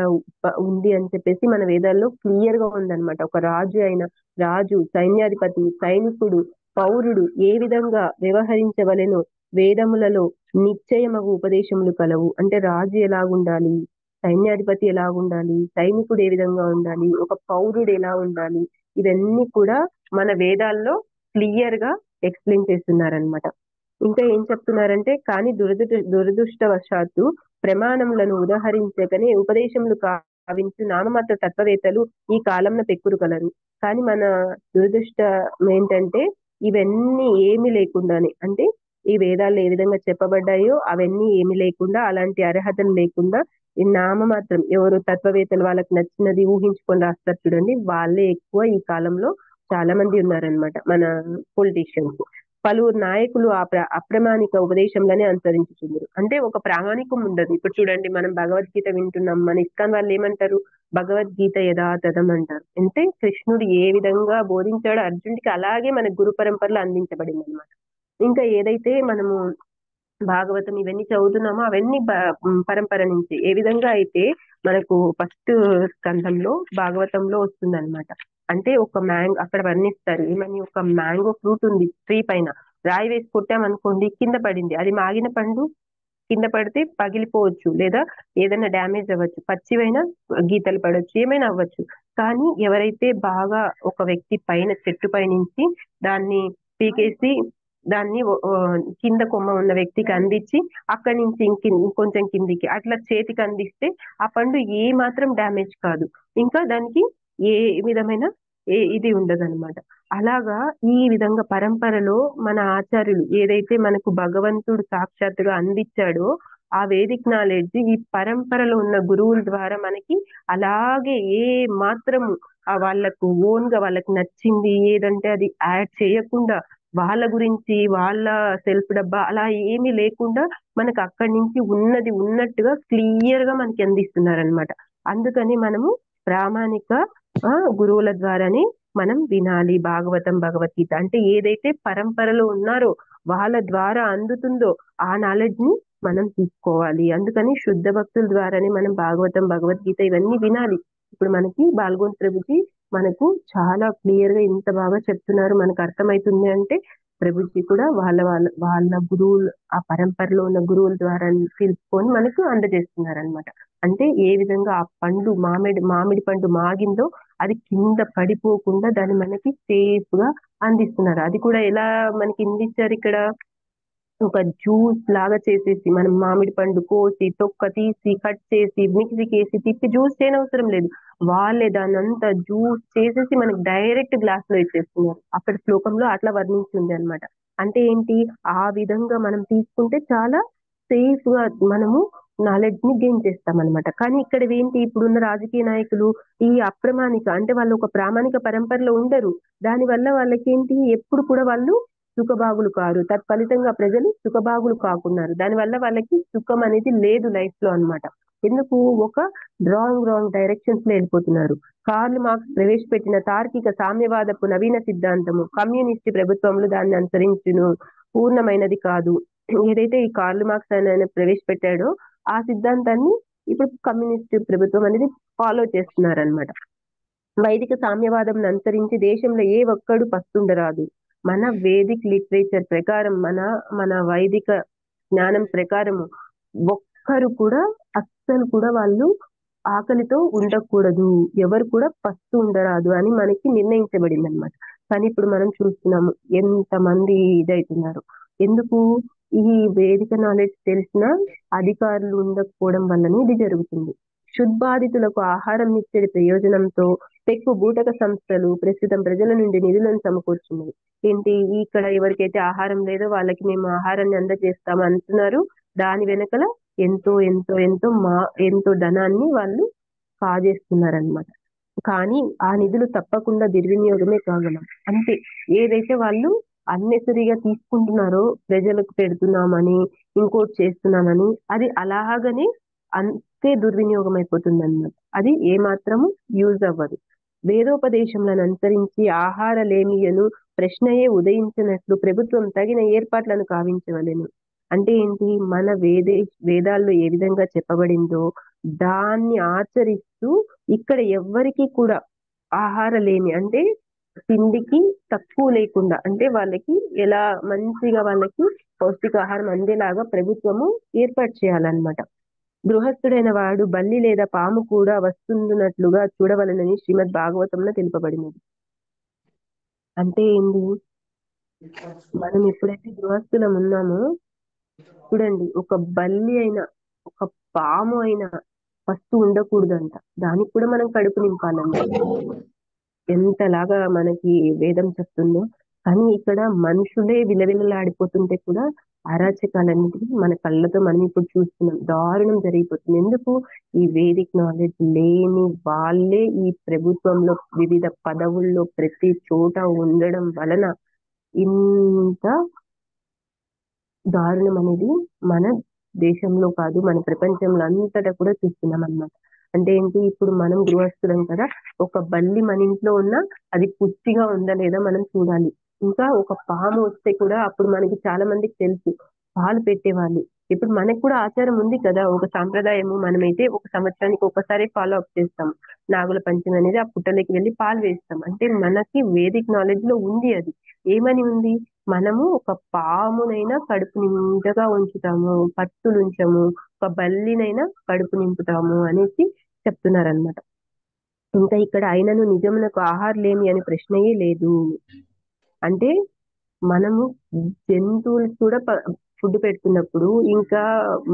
ఉంది అని చెప్పేసి మన వేదాల్లో క్లియర్ గా ఉందన్నమాట. ఒక రాజు అయిన రాజు, సైన్యాధిపతి, సైనికుడు, పౌరుడు ఏ విధంగా వ్యవహరించవలెనో వేదములలో నిశ్చయమగు ఉపదేశములు కలవు. అంటే రాజు ఎలాగుండాలి, సైన్యాధిపతి ఎలాగుండాలి, సైనికుడు ఏ విధంగా ఉండాలి, ఒక పౌరుడు ఎలా ఉండాలి, ఇవన్నీ కూడా మన వేదాల్లో క్లియర్ గా ఎక్స్ప్లెయిన్ చేస్తున్నారనమాట. ఇంకా ఏం చెప్తున్నారంటే కానీ దురదృష్టవశాత్తు ప్రమాణములను ఉదాహరించకనే ఉపదేశములు కావించు నామమాత్ర తత్వవేత్తలు ఈ కాలంలో పెక్కురు కలరు. కానీ మన దురదృష్టం ఏంటంటే ఇవన్నీ ఏమి లేకుండానే, అంటే ఈ వేదాల్లో ఏ విధంగా చెప్పబడ్డాయో అవన్నీ ఏమి లేకుండా, అలాంటి అర్హతలు లేకుండా ఈ నామమాత్రం ఎవరు తత్వవేత్తలు వాళ్ళకి నచ్చినది ఊహించుకొని రాస్తారు చూడండి, వాళ్ళే ఎక్కువ ఈ కాలంలో చాలా మంది ఉన్నారనమాట మన పొలిటీషియన్స్. పలువురు నాయకులు ఆ అప్రమాణిక ఉపదేశంలోనే అనుసరించుతున్నారు. అంటే ఒక ప్రామాణికం ఉండదు. ఇప్పుడు చూడండి మనం భగవద్గీత వింటున్నాం, మన ఇస్కాన్ వాళ్ళు ఏమంటారు, భగవద్గీత యథాతథం అంటారు. అంటే కృష్ణుడు ఏ విధంగా బోధించాడో అర్జునుడికి అలాగే మన గురు పరంపరలో అందించబడింది అనమాట. ఇంకా ఏదైతే మనము భాగవతం ఇవన్నీ చదువుతున్నామో అవన్నీ పరంపర నుంచి ఏ విధంగా అయితే మనకు ఫస్ట్ స్కంధంలో భాగవతంలో వస్తుంది అనమాట. అంటే ఒక అక్కడ వర్ణిస్తారు ఏమని, ఒక మ్యాంగో ఫ్రూట్ ఉంది ట్రీ పైన, రాయి వేసి కొట్టామనుకోండి కింద పడింది, అది మాగిన పండు కింద పడితే పగిలిపోవచ్చు లేదా ఏదైనా డ్యామేజ్ అవ్వచ్చు, పచ్చివైనా గీతలు పడవచ్చు, ఏమైనా అవ్వచ్చు. కానీ ఎవరైతే బాగా ఒక వ్యక్తి పైన చెట్టు పై నుంచి దాన్ని పీకేసి దాన్ని కింద కొమ్మ ఉన్న వ్యక్తికి అందించి అక్కడి నుంచి ఇంకొంచెం కిందికి అట్లా చేతికి అందిస్తే ఆ పండు ఏ మాత్రం డ్యామేజ్ కాదు, ఇంకా దానికి ఏ విధమైన ఇది ఉండదు అనమాట. అలాగా ఈ విధంగా పరంపరలో మన ఆచార్యులు ఏదైతే మనకు భగవంతుడు సాక్షాత్తుగా అందించాడో ఆ వేదిక్ నాలెడ్జ్ ఈ పరంపరలో ఉన్న గురువుల ద్వారా మనకి అలాగే ఏ మాత్రము వాళ్ళకు ఓన్ గా వాళ్ళకి నచ్చింది ఏదంటే అది యాడ్ చేయకుండా, వాళ్ళ గురించి వాళ్ళ సెల్ఫ్ డబ్బా అలా ఏమీ లేకుండా మనకు అక్కడి నుంచి ఉన్నది ఉన్నట్టుగా క్లియర్ గా మనకి అందిస్తున్నారనమాట. అందుకని మనము ప్రామాణిక గురువుల ద్వారానే మనం వినాలి భాగవతం, భగవద్గీత. అంటే ఏదైతే పరంపరలో ఉన్నారో వాళ్ళ ద్వారా అందుతుందో ఆ నాలెడ్జ్ ని మనం తీసుకోవాలి. అందుకని శుద్ధ భక్తుల ద్వారానే మనం భాగవతం, భగవద్గీత ఇవన్నీ వినాలి. ఇప్పుడు మనకి బాల్గోన్ ప్రభుజీ మనకు చాలా క్లియర్ గా ఇంత బాగా చెప్తున్నారు, మనకు అర్థమవుతుంది అంటే ప్రభుజీ కూడా వాళ్ళ గురువులు ఆ పరంపరలో ఉన్న గురువుల ద్వారా తెలుసుకొని మనకు అందజేస్తున్నారు అనమాట. అంటే ఏ విధంగా ఆ పండు మామిడి పండు మాగిందో అది కింద పడిపోకుండా దాన్ని మనకి సేఫ్ గా అందిస్తున్నారు. అది కూడా ఎలా మనకి అందించారు ఇక్కడ, ఒక జ్యూస్ లాగా చేసేసి మనం మామిడి పండు కోసి తొక్క తీసి కట్ చేసి మిక్సీకి వేసి తిప్పి జ్యూస్ చేయనవసరం లేదు, వాళ్ళే దాన్ని అంతా జ్యూస్ చేసేసి మనకి డైరెక్ట్ గ్లాస్ లో ఇచ్చేస్తున్నారు. అక్కడ శ్లోకంలో అట్లా వర్ణించింది అనమాట. అంటే ఏంటి, ఆ విధంగా మనం తీసుకుంటే చాలా సేఫ్ గా మనము నాలెడ్జ్ ని గెయిన్ చేస్తాం అనమాట. కానీ ఇక్కడ ఏంటి, ఇప్పుడున్న రాజకీయ నాయకులు ఈ అప్రమాణిక అంటే వాళ్ళు ఒక ప్రామాణిక పరంపరలో ఉండరు, దాని వల్ల వాళ్ళకి ఏంటి ఎప్పుడు కూడా వాళ్ళు సుఖభాగులు కారు, తత్ఫలితంగా ప్రజలు సుఖభాగులు కాకున్నారు. దానివల్ల వాళ్ళకి సుఖం అనేది లేదు లైఫ్ లో అనమాట. ఎందుకు, ఒక రాంగ్ డైరెక్షన్స్ లో వెళ్ళిపోతున్నారు. కార్ల్ మార్క్స్ ప్రవేశపెట్టిన తార్కిక సామ్యవాదపు నవీన సిద్ధాంతము కమ్యూనిస్ట్ ప్రభుత్వములు దాన్ని అనుసరించును, పూర్ణమైనది కాదు. ఏదైతే ఈ కార్ల్ మార్క్స్ ఆయన ప్రవేశపెట్టాడో ఆ సిద్ధాంతాన్ని ఇప్పుడు కమ్యూనిస్ట్ ప్రభుత్వం అనేది ఫాలో చేస్తున్నారనమాట. వైదిక సామ్యవాదం అనుసరించి దేశంలో ఏ ఒక్కడు పస్తుండరాదు. మన వేదిక్ లిటరేచర్ ప్రకారం మన వైదిక జ్ఞానం ప్రకారము ఒక్కరు కూడా అస్సలు కూడా వాళ్ళు ఆకలితో ఉండకూడదు, ఎవరు కూడా పస్తు ఉండరాదు అని మనకి నిర్ణయించబడింది అనమాట. కానీ ఇప్పుడు మనం చూస్తున్నాము ఎంతమంది ఇదవుతున్నారు. ఎందుకు, ఈ వేదిక నాలెడ్జ్ తెలిసిన అధికారులు ఉండకపోవడం వల్లనే ఇది జరుగుతుంది. క్షుద్బాధితులకు ఆహారం ఇచ్చే ప్రయోజనంతో పెక్కు బూటక సంస్థలు ప్రస్తుతం ప్రజల నుండి నిధులను సమకూర్చున్నాయి. ఏంటి, ఇక్కడ ఎవరికైతే ఆహారం లేదో వాళ్ళకి మేము ఆహారాన్ని అందజేస్తాం అంటున్నారు. దాని వెనకల ఎంతో ఎంతో ఎంతో ఎంతో ధనాన్ని వాళ్ళు కాజేస్తున్నారనమాట. కానీ ఆ నిధులు తప్పకుండా దుర్వినియోగమే కాగలం. అంతే, ఏదైతే వాళ్ళు అన్నెసరిగా తీసుకుంటున్నారో ప్రజలకు పెడుతున్నామని, ఇంకోటి చేస్తున్నామని, అది అలాగనే అంతే దుర్వినియోగం అయిపోతుంది అనమాట. అది ఏమాత్రము యూజ్ అవ్వదు. వేదోపదేశములను అనుసరించి ఆహార లేమియను ప్రశ్నయే ఉదయించినట్లు ప్రభుత్వం తగిన ఏర్పాట్లను కావించవలెను. అంటే ఏంటి, మన వేదాల్లో ఏ విధంగా చెప్పబడిందో దాన్ని ఆచరిస్తూ ఇక్కడ ఎవ్వరికి కూడా ఆహార లేమి అంటే తిండికి తక్కువ లేకుండా, అంటే వాళ్ళకి ఎలా మంచిగా వాళ్ళకి పౌష్టికాహారం అందేలాగా ప్రభుత్వము ఏర్పాటు చేయాలన్నమాట. గృహస్థుడైన వాడు బల్లి లేదా పాము కూడా వస్తున్నట్లుగా చూడవలనని శ్రీమద్ భాగవతంలో తెలుపబడినది. అంటే ఏంటి, మనం ఎప్పుడైతే గృహస్థులం ఉన్నామో చూడండి, ఒక బల్లి అయినా ఒక పాము అయినా ఫస్ట్ ఉండకూడదంట. దానికి కూడా మనం కడుపు నింపాలంట. ఎంతలాగా మనకి వేదం చెప్తుందో. కానీ ఇక్కడ మనుషులే విలవిలలాడిపోతుంటే కూడా అరాచకాలన్నిటికీ మన కళ్ళతో మనం ఇప్పుడు చూస్తున్నాం. దారుణం జరిగిపోతుంది. ఎందుకు, ఈ వేదిక్ నాలెడ్జ్ లేని వాళ్ళే ఈ ప్రభుత్వంలో వివిధ పదవుల్లో ప్రతి చోట ఉండడం వలన ఇంత దారుణం అనేది మన దేశంలో కాదు, మన ప్రపంచంలో అంతటా కూడా చూస్తున్నాం అన్నమాట. అంటే ఏంటి, ఇప్పుడు మనం గృహస్థులం కదా, ఒక బల్లి మన ఇంట్లో ఉన్నా అది పుష్టిగా ఉందా లేదా మనం చూడాలి. ఇంకా ఒక పాము వస్తే కూడా అప్పుడు మనకి చాలా మందికి తెలుసు, పాలు పెట్టేవాళ్ళు. ఇప్పుడు మనకు కూడా ఆచారం ఉంది కదా, ఒక సాంప్రదాయము. మనమైతే ఒక సంవత్సరానికి ఒకసారి ఫాలో అప్ చేస్తాం. నాగుల పంచమి అనేది ఆ పుట్టలోకి వెళ్ళి పాలు వేస్తాం. అంటే మనకి వేదిక్ నాలెడ్జ్ లో ఉంది. అది ఏమని ఉంది, మనము ఒక పామునైనా కడుపు నిండుగా ఉంచుతాము, పట్టులు ఉంచము, ఒక బల్లినైనా కడుపు నింపుతాము అనేసి చెప్తున్నారనమాట. ఇంకా ఇక్కడ అయినను నిజమునకు ఆహారలేమి అనే ప్రశ్నయే లేదు. అంటే మనము జంతువులకు కూడా ఫుడ్ పెడుతున్నప్పుడు ఇంకా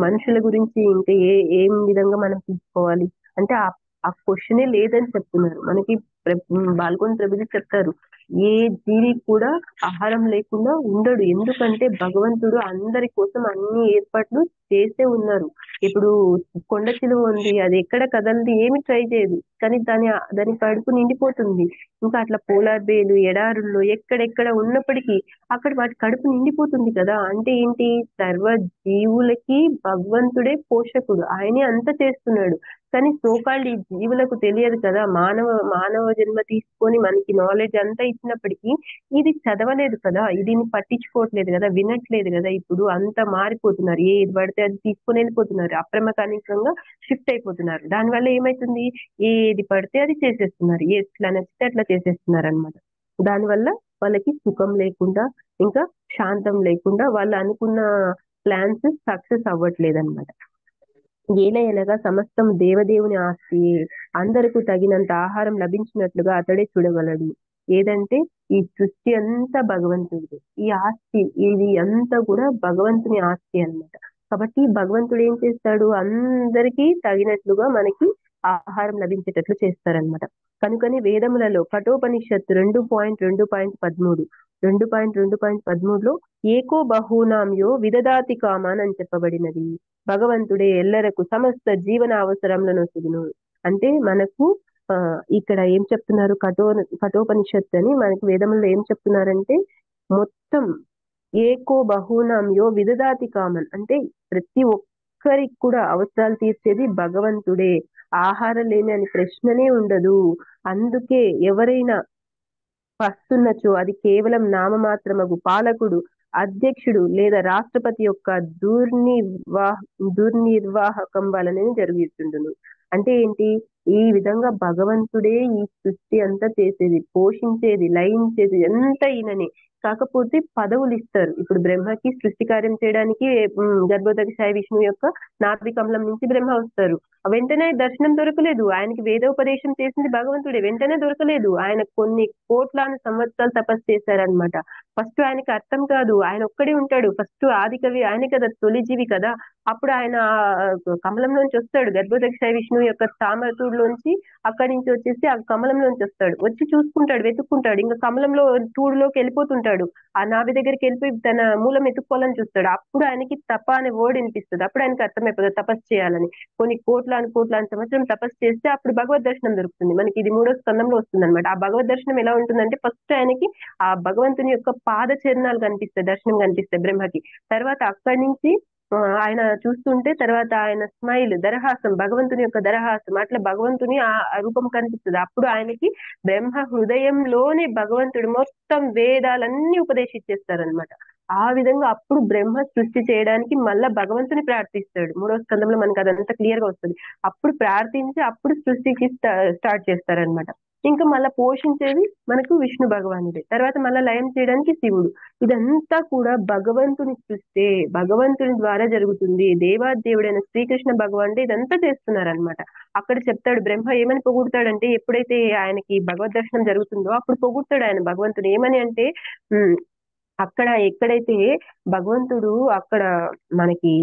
మనుషుల గురించి ఇంకా ఏం విధంగా మనం తీసుకోవాలి అంటే ఆ క్వశ్చనే లేదని చెప్తున్నారు మనకి. బాల్కొన్ ప్రభుజీ చెప్తారు, ఏ జీవి కూడా ఆహారం లేకుండా ఉండడు. ఎందుకంటే భగవంతుడు అందరి కోసం అన్ని ఏర్పాట్లు చేసే ఉన్నారు. ఇప్పుడు కొండ చిలువ ఉంది, అది ఎక్కడ కదలది, ఏమి ట్రై చేయదు, కానీ దాని కడుపు నిండిపోతుంది. ఇంకా అట్లా పోలార్ బేలు ఎడారుల్లో ఎక్కడెక్కడ ఉన్నప్పటికీ అక్కడ వాటి కడుపు నిండిపోతుంది కదా. అంటే ఏంటి, సర్వ జీవులకి భగవంతుడే పోషకుడు, ఆయనే అంత చేస్తున్నాడు. కానీ సోకాళ్ళు ఈ జీవులకు తెలియదు కదా. మానవ జన్మ తీసుకొని మనకి నాలెడ్జ్ అంతా ఇచ్చినప్పటికీ ఇది చదవలేదు కదా, దీన్ని పట్టించుకోవట్లేదు కదా, వినట్లేదు కదా. ఇప్పుడు అంతా మారిపోతున్నారు, ఏది పడితే అది తీసుకొని వెళ్ళిపోతున్నారు, అప్రమకానికంగా షిఫ్ట్ అయిపోతున్నారు. దానివల్ల ఏమైతుంది, ఏది పడితే అది చేసేస్తున్నారు, ఎట్లా నచ్చితే అట్లా చేసేస్తున్నారు అనమాట. దానివల్ల వాళ్ళకి సుఖం లేకుండా ఇంకా శాంతం లేకుండా వాళ్ళు అనుకున్న ప్లాన్స్ సక్సెస్ అవ్వట్లేదు అనమాట. ఏలయనగా సమస్తం దేవదేవుని ఆస్తి, అందరికీ తగినంత ఆహారం లభించినట్లుగా అతడే చూడగలడు. ఏదంటే ఈ సృష్టి అంతా భగవంతుడిది, ఈ ఆస్తి ఇది అంతా కూడా భగవంతుని ఆస్తి అన్నమాట. కాబట్టి భగవంతుడు ఏం చేస్తాడు, అందరికీ తగినట్లుగా మనకి ఆహారం లభించేటట్లు చేస్తారనమాట. కనుకని వేదములలో కఠోపనిషత్తు 2.2.13 2.2.13లో ఏకో బహూనాంయో విదదాతి కామాన్ అని చెప్పబడినది. భగవంతుడే ఎల్లరకు సమస్త జీవన అవసరంలో సుగును. అంటే మనకు ఇక్కడ ఏం చెప్తున్నారు, కఠోపనిషత్తు అని మనకి వేదముల్లో ఏం చెప్తున్నారంటే, మొత్తం ఏకో బహూనాంయో విదదాతి కామన్ అంటే ప్రతి ఒక్కరికి కూడా అవసరాలు తీర్చేది భగవంతుడే. ఆహారం లేని అని ప్రశ్ననే ఉండదు. అందుకే ఎవరైనా వస్తున్నచో అది కేవలం నామమాత్రమగు పాలకుడు, అధ్యక్షుడు లేదా రాష్ట్రపతి యొక్క దుర్నిర్వాహకం వలనే జరుగుతుండును. అంటే ఏంటి, ఈ విధంగా భగవంతుడే ఈ సృష్టి అంతా చేసేది, పోషించేది, లయించేది ఎంత ఈయననే. కాకపోతే పదవులు ఇస్తారు. ఇప్పుడు బ్రహ్మకి సృష్టి కార్యం చేయడానికి గర్భోదకశాయి విష్ణువు యొక్క నాభి కమలం నుంచి బ్రహ్మ వస్తారు. వెంటనే దర్శనం దొరకలేదు. ఆయనకి వేదోపదేశం చేసింది భగవంతుడే. వెంటనే దొరకలేదు. ఆయన కొన్ని కోట్లాను సంవత్సరాలు తపస్సు చేశారనమాట. ఫస్ట్ ఆయనకి అర్థం కాదు. ఆయన ఒక్కడే ఉంటాడు. ఫస్ట్ ఆది కవి ఆయన కదా, తొలి జీవి కదా. అప్పుడు ఆయన కమలంలోంచి వస్తాడు. గర్భోదకశాయి విష్ణువు యొక్క తామరతూడులోంచి అక్కడి నుంచి వచ్చేసి ఆ కమలంలోంచి వస్తాడు. వచ్చి చూసుకుంటాడు, వెతుక్కుంటాడు. ఇంకా కమలంలో తూడులోకి వెళ్ళిపోతుంటాడు. ఆ నాభి దగ్గరికి వెళ్ళిపోయి తన మూలం ఎత్తుక్కోవాలని చూస్తాడు. అప్పుడు ఆయనకి తప అనే వర్డ్ వినిపిస్తుంది. అప్పుడు ఆయనకి అర్థమైపోతుంది తపస్సు చేయాలని. కొన్ని కోట్లాను కోట్లాను సంవత్సరం తపస్సు చేస్తే అప్పుడు భగవద్ దర్శనం దొరుకుతుంది. మనకి ఇది 3వ స్కందంలో వస్తుంది అనమాట. ఆ భగవద్ దర్శనం ఎలా ఉంటుందంటే ఫస్ట్ ఆయనకి ఆ భగవంతుని యొక్క పాద చరణాలు కనిపిస్తాయి, దర్శనం కనిపిస్తాయి బ్రహ్మకి. తర్వాత అక్కడి నుంచి ఆయన చూస్తుంటే తర్వాత ఆయన స్మైల్, దరహాసం, భగవంతుని యొక్క దరహాసం, అట్లా భగవంతుని ఆ రూపం కనిపిస్తుంది. అప్పుడు ఆయనకి బ్రహ్మ హృదయంలోనే భగవంతుడు మొత్తం వేదాలన్నీ ఉపదేశించేస్తారనమాట. ఆ విధంగా అప్పుడు బ్రహ్మ సృష్టి చేయడానికి మళ్ళా భగవంతుని ప్రార్థిస్తాడు. 3వ స్కందంలో మనకి అదంతా క్లియర్ గా వస్తుంది. అప్పుడు ప్రార్థించి అప్పుడు సృష్టికి స్టార్ట్ చేస్తారనమాట. ఇంకా మళ్ళా పోషించేది మనకు విష్ణు భగవానుడే. తర్వాత మళ్ళా లయం చేయడానికి శివుడు. ఇదంతా కూడా భగవంతుని సృష్టి, భగవంతుని ద్వారా జరుగుతుంది. దేవాదేవుడైన శ్రీకృష్ణ భగవానుడు ఇదంతా చేస్తున్నారనమాట. అక్కడ చెప్తాడు బ్రహ్మ ఏమని పొగుడతాడంటే, ఎప్పుడైతే ఆయనకి భగవద్ దర్శనం జరుగుతుందో అప్పుడు పొగుడతాడు ఆయన భగవంతుడు. ఏమని అంటే అక్కడ ఎక్కడైతే భగవంతుడు అక్కడ మనకి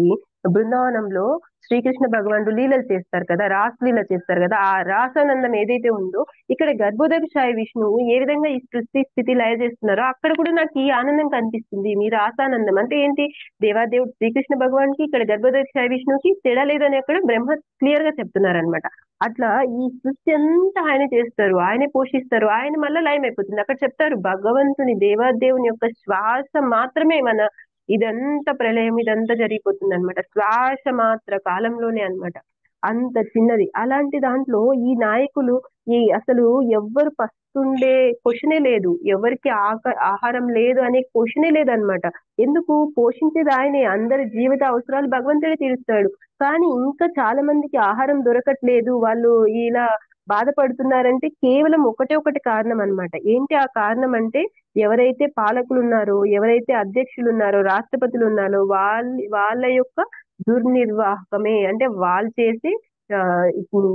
బృందావనంలో శ్రీకృష్ణ భగవానుడు లీలలు చేస్తారు కదా, రాసలీల చేస్తారు కదా, ఆ రాసానందం ఏదైతే ఉందో ఇక్కడ గర్భోదకశాయి విష్ణువు ఏ విధంగా ఈ సృష్టి స్థితి లయ చేస్తున్నారో అక్కడ కూడా నాకు ఈ ఆనందం కనిపిస్తుంది. మీ రాసానందం అంటే ఏంటి? దేవాదేవుడు శ్రీకృష్ణ భగవాన్కి ఇక్కడ గర్భోదకశాయి విష్ణువుకి తేడా లేదని అక్కడ బ్రహ్మ క్లియర్ గా చెప్తున్నారనమాట. అట్లా ఈ సృష్టి అంతా ఆయన చేస్తారు, ఆయనే పోషిస్తారు, ఆయన మళ్ళీ లయం అయిపోతుంది. అక్కడ చెప్తారు భగవంతుని దేవాదేవుని యొక్క శ్వాస మాత్రమే మన ఇదంతా ప్రళయం ఇదంతా జరిగిపోతుంది అనమాట. శ్వాస మాత్ర కాలంలోనే అన్నమాట. అంత చిన్నది. అలాంటి దాంట్లో ఈ నాయకులు ఈ అసలు ఎవ్వరు పస్తుండే క్వశ్చనే లేదు, ఎవరికి ఆహారం లేదు అనే క్వశ్చనే లేదనమాట. ఎందుకు? పోషించేది ఆయనే, అందరి జీవిత అవసరాలు భగవంతుడే తీరుస్తాడు. కానీ ఇంకా చాలా మందికి ఆహారం దొరకట్లేదు, వాళ్ళు ఇలా బాధపడుతున్నారంటే కేవలం ఒకటే ఒకటి కారణం అన్నమాట. ఏంటి ఆ కారణం అంటే, ఎవరైతే పాలకులు ఉన్నారో, ఎవరైతే అధ్యక్షులు ఉన్నారో, రాష్ట్రపతులు ఉన్నారో వాళ్ళ యొక్క దుర్నిర్వాహకమే. అంటే వాళ్ళు చేసే ఆ, ఇప్పుడు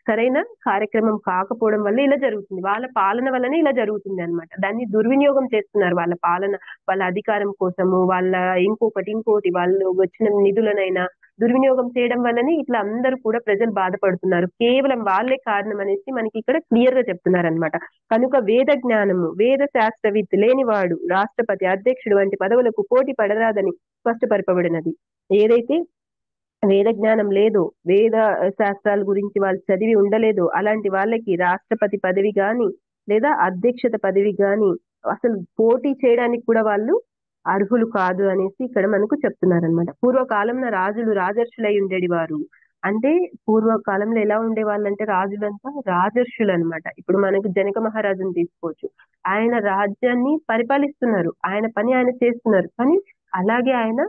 సరైన కార్యక్రమం కాకపోవడం వల్ల ఇలా జరుగుతుంది. వాళ్ళ పాలన వల్లనే ఇలా జరుగుతుంది అన్నమాట. దాన్ని దుర్వినియోగం చేస్తున్నారు. వాళ్ళ పాలన, వాళ్ళ అధికారం కోసము, వాళ్ళ ఇంకోటి వాళ్ళు వచ్చిన నిధులనైనా దుర్వినియోగం చేయడం వల్లనే ఇట్లా అందరూ కూడా ప్రజలు బాధపడుతున్నారు. కేవలం వాళ్ళే కారణం అనేసి మనకి ఇక్కడ క్లియర్ గా చెప్తున్నారు అనమాట. కనుక వేద జ్ఞానము, వేద శాస్త్రవిత్ లేనివాడు రాష్ట్రపతి, అధ్యక్షుడు వంటి పదవులకు పోటీ పడరాదని స్పష్టపరపబడినది. ఏదైతే వేద జ్ఞానం లేదో, వేద శాస్త్రాల గురించి వాళ్ళు చదివి ఉండలేదో అలాంటి వాళ్ళకి రాష్ట్రపతి పదవి గాని లేదా అధ్యక్షత పదవి గాని అసలు పోటీ చేయడానికి కూడా వాళ్ళు అర్హులు కాదు అనేసి ఇక్కడ మనకు చెప్తున్నారనమాట. పూర్వకాలంలో రాజులు రాజర్షులై ఉండేది వారు. అంటే పూర్వకాలంలో ఎలా ఉండే వాళ్ళంటే రాజులంతా రాజర్షులు అనమాట. ఇప్పుడు మనకు జనక మహారాజుని తీసుకోవచ్చు. ఆయన రాజ్యాన్ని పరిపాలిస్తున్నారు, ఆయన పని ఆయన చేస్తున్నారు. కానీ అలాగే ఆయన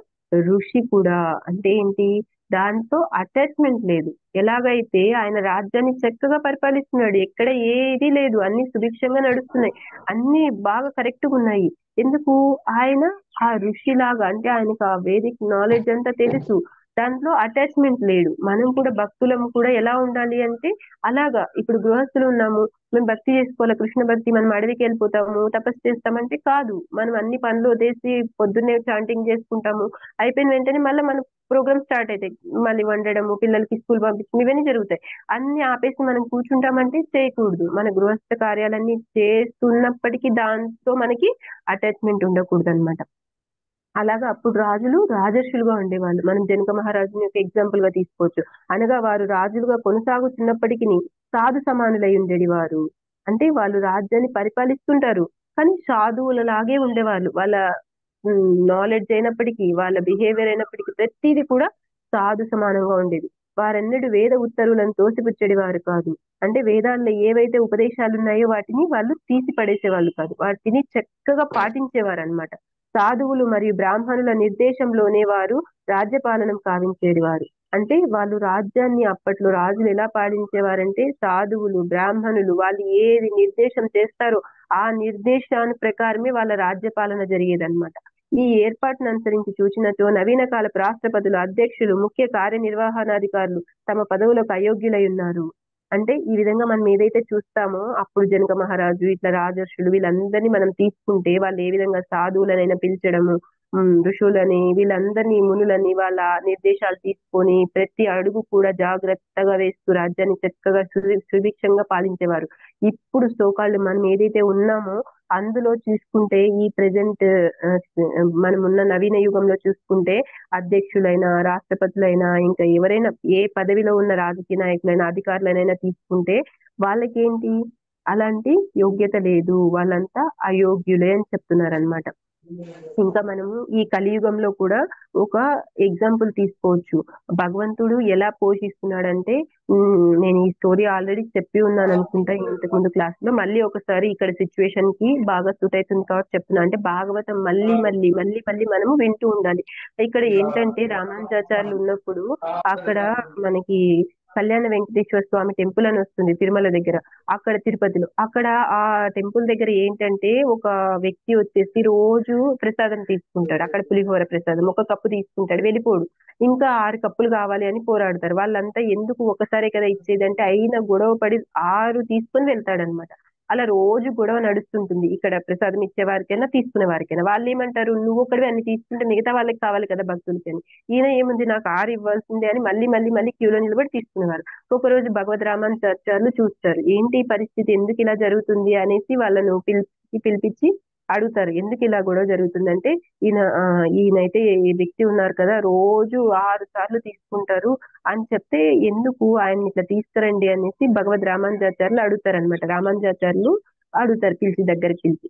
ఋషి కూడా. అంటే ఏంటి? దాంతో అటాచ్మెంట్ లేదు. ఎలాగైతే ఆయన రాజ్యాన్ని చక్కగా పరిపాలిస్తున్నాడు, ఎక్కడ ఏది లేదు, అన్ని సుభిక్షంగా నడుస్తున్నాయి, అన్ని బాగా కరెక్ట్ గా ఉన్నాయి. ఎందుకు? ఆయన ఆ ఋషిలాగా, అంటే ఆయనకు ఆ వేదిక్ నాలెడ్జ్ అంతా తెలుసు. దాంట్లో అటాచ్మెంట్ లేడు. మనం కూడా భక్తులం కూడా ఎలా ఉండాలి అంటే అలాగా. ఇప్పుడు గృహస్థులు ఉన్నాము, మేము భక్తి చేసుకోవాలి, కృష్ణ భక్తి, మనం అడవికి వెళ్ళిపోతాము తపస్సు చేస్తామంటే కాదు. మనం అన్ని పనులు వదిలేసి పొద్దున్నే చాంటింగ్ చేసుకుంటాము, అయిపోయిన వెంటనే మళ్ళీ మన ప్రోగ్రామ్ స్టార్ట్ అవుతాయి. మళ్ళీ వండడము, పిల్లలకి స్కూల్ పంపించడం, ఇవన్నీ జరుగుతాయి. అన్ని ఆపేసి మనం కూర్చుంటామంటే చేయకూడదు. మన గృహస్థ కార్యాలన్నీ చేస్తున్నప్పటికీ దాంతో మనకి అటాచ్మెంట్ ఉండకూడదు అనమాట. అలాగా అప్పుడు రాజులు రాజర్షులుగా ఉండేవాళ్ళు. మనం జనక మహారాజుని యొక్క ఎగ్జాంపుల్ గా తీసుకోవచ్చు. అనగా వారు రాజులుగా కొనసాగుతున్నప్పటికీ సాధు సమానులై ఉండేది వారు. అంటే వాళ్ళు రాజ్యాన్ని పరిపాలిస్తుంటారు, కానీ సాధువులలాగే ఉండేవాళ్ళు. వాళ్ళ నాలెడ్జ్ అయినప్పటికీ, వాళ్ళ బిహేవియర్ అయినప్పటికీ ప్రతిదీ కూడా సాధు సమానంగా ఉండేది. వారెన్నడూ వేద ఉత్తర్వులను తోసిపుచ్చడి వారు కాదు. అంటే వేదాల్లో ఏవైతే ఉపదేశాలు ఉన్నాయో వాటిని వాళ్ళు తీసి పడేసేవాళ్ళు కాదు, వాటిని చక్కగా పాటించేవారు అనమాట. సాధువులు మరియు బ్రాహ్మణుల నిర్దేశంలోనే వారు రాజ్యపాలనం కావించేది వారు. అంటే వాళ్ళు రాజ్యాన్ని అప్పట్లో రాజులు ఎలా పాలించేవారంటే, సాధువులు బ్రాహ్మణులు వాళ్ళు ఏది నిర్దేశం చేస్తారో ఆ నిర్దేశాను ప్రకారమే వాళ్ళ రాజ్యపాలన జరిగేదన్నమాట. ఈ ఏర్పాటును అనుసరించి చూచినచో నవీన కాలపు రాష్ట్రపతులు, అధ్యక్షులు, ముఖ్య కార్యనిర్వహణాధికారులు తమ పదవులకు అయోగ్యులై ఉన్నారు. అంటే ఈ విధంగా మనం ఏదైతే చూస్తామో అప్పుడు జనక మహారాజు ఇట్లా రాజర్షులు వీళ్ళందరినీ మనం తీసుకుంటే వాళ్ళు ఏ విధంగా సాధువులనైనా పిలిచడము, ఋషులని వీళ్ళందరినీ మునులని వాళ్ళ నిర్దేశాలు తీసుకొని ప్రతి అడుగు కూడా జాగ్రత్తగా వేస్తూ రాజ్యాన్ని చక్కగా సుభిక్షంగా పాలించేవారు. ఇప్పుడు సోకాళ్ళు మనం ఏదైతే ఉన్నామో అందులో చూసుకుంటే ఈ ప్రెజెంట్ మనం ఉన్న నవీన యుగంలో చూసుకుంటే అధ్యక్షులైనా రాష్ట్రపతులైనా ఇంకా ఎవరైనా ఏ పదవిలో ఉన్న రాజకీయ నాయకులైనా అధికారులైనా తీసుకుంటే వాళ్ళకేంటి అలాంటి యోగ్యత లేదు, వాళ్ళంతా అయోగ్యులే అని చెప్తున్నారనమాట. ఇంకా మనము ఈ కలియుగంలో కూడా ఒక ఎగ్జాంపుల్ తీసుకోవచ్చు. భగవంతుడు ఎలా పోషిస్తున్నాడంటే నేను ఈ స్టోరీ ఆల్రెడీ చెప్పి ఉన్నాను అనుకుంటా ఇంతకు ముందు క్లాస్ లో. మళ్ళీ ఒకసారి ఇక్కడ సిచ్యువేషన్ కి బాగా సూట్ అవుతుంది కాబట్టి చెప్తున్నా. అంటే భాగవతం మళ్ళీ మళ్ళీ మళ్ళీ మళ్ళీ మనము వింటూ ఉండాలి. ఇక్కడ ఏంటంటే రామానుజాచార్యులు ఉన్నప్పుడు అక్కడ మనకి కళ్యాణ వెంకటేశ్వర స్వామి టెంపుల్ అని వస్తుంది తిరుమల దగ్గర, అక్కడ తిరుపతిలో. అక్కడ ఆ టెంపుల్ దగ్గర ఏంటంటే ఒక వ్యక్తి వచ్చేసి రోజు ప్రసాదం తీసుకుంటాడు. అక్కడ పులిహోర ప్రసాదం ఒక కప్పు తీసుకుంటాడు, వెళ్ళిపోడు. ఇంకా 6 కప్పులు కావాలి అని పోరాడతారు. వాళ్ళంతా ఎందుకు ఒకసారి కదా ఇచ్చేదంటే అయినా గొడవ పడి 6 తీసుకొని వెళ్తాడనమాట. అలా రోజు గొడవ నడుస్తుంటుంది ఇక్కడ ప్రసాదం ఇచ్చే వారికైనా తీసుకునే వారికైనా. వాళ్ళు ఏమంటారు, నువ్వు ఒకటివి అన్ని తీసుకుంటే మిగతా వాళ్ళకి కావాలి కదా భక్తులకి అని. ఈయన ఏముంది నాకు 6 ఇవ్వాల్సిందే అని మళ్ళీ మళ్ళీ మళ్ళీ క్యూలో నిలబడి తీసుకునేవారు. ఒకరోజు భగవద్ రామానుజాచార్యులు చూస్తారు, ఏంటి ఈ పరిస్థితి, ఎందుకు ఇలా జరుగుతుంది అనేసి వాళ్ళను పిలిపించి అడుగుతారు, ఎందుకు ఇలా గొడవ జరుగుతుందంటే ఈయనైతే ఈ వ్యక్తి ఉన్నారు కదా రోజు 6 సార్లు తీసుకుంటారు అని చెప్తే ఎందుకు ఆయన ఇట్లా తీసుకురండి అనేసి భగవద్ రామానుజాచార్యులు అడుగుతారనమాట. రామానుజాచార్యులు అడుగుతారు పిలిచి, దగ్గరికి పిలిచి,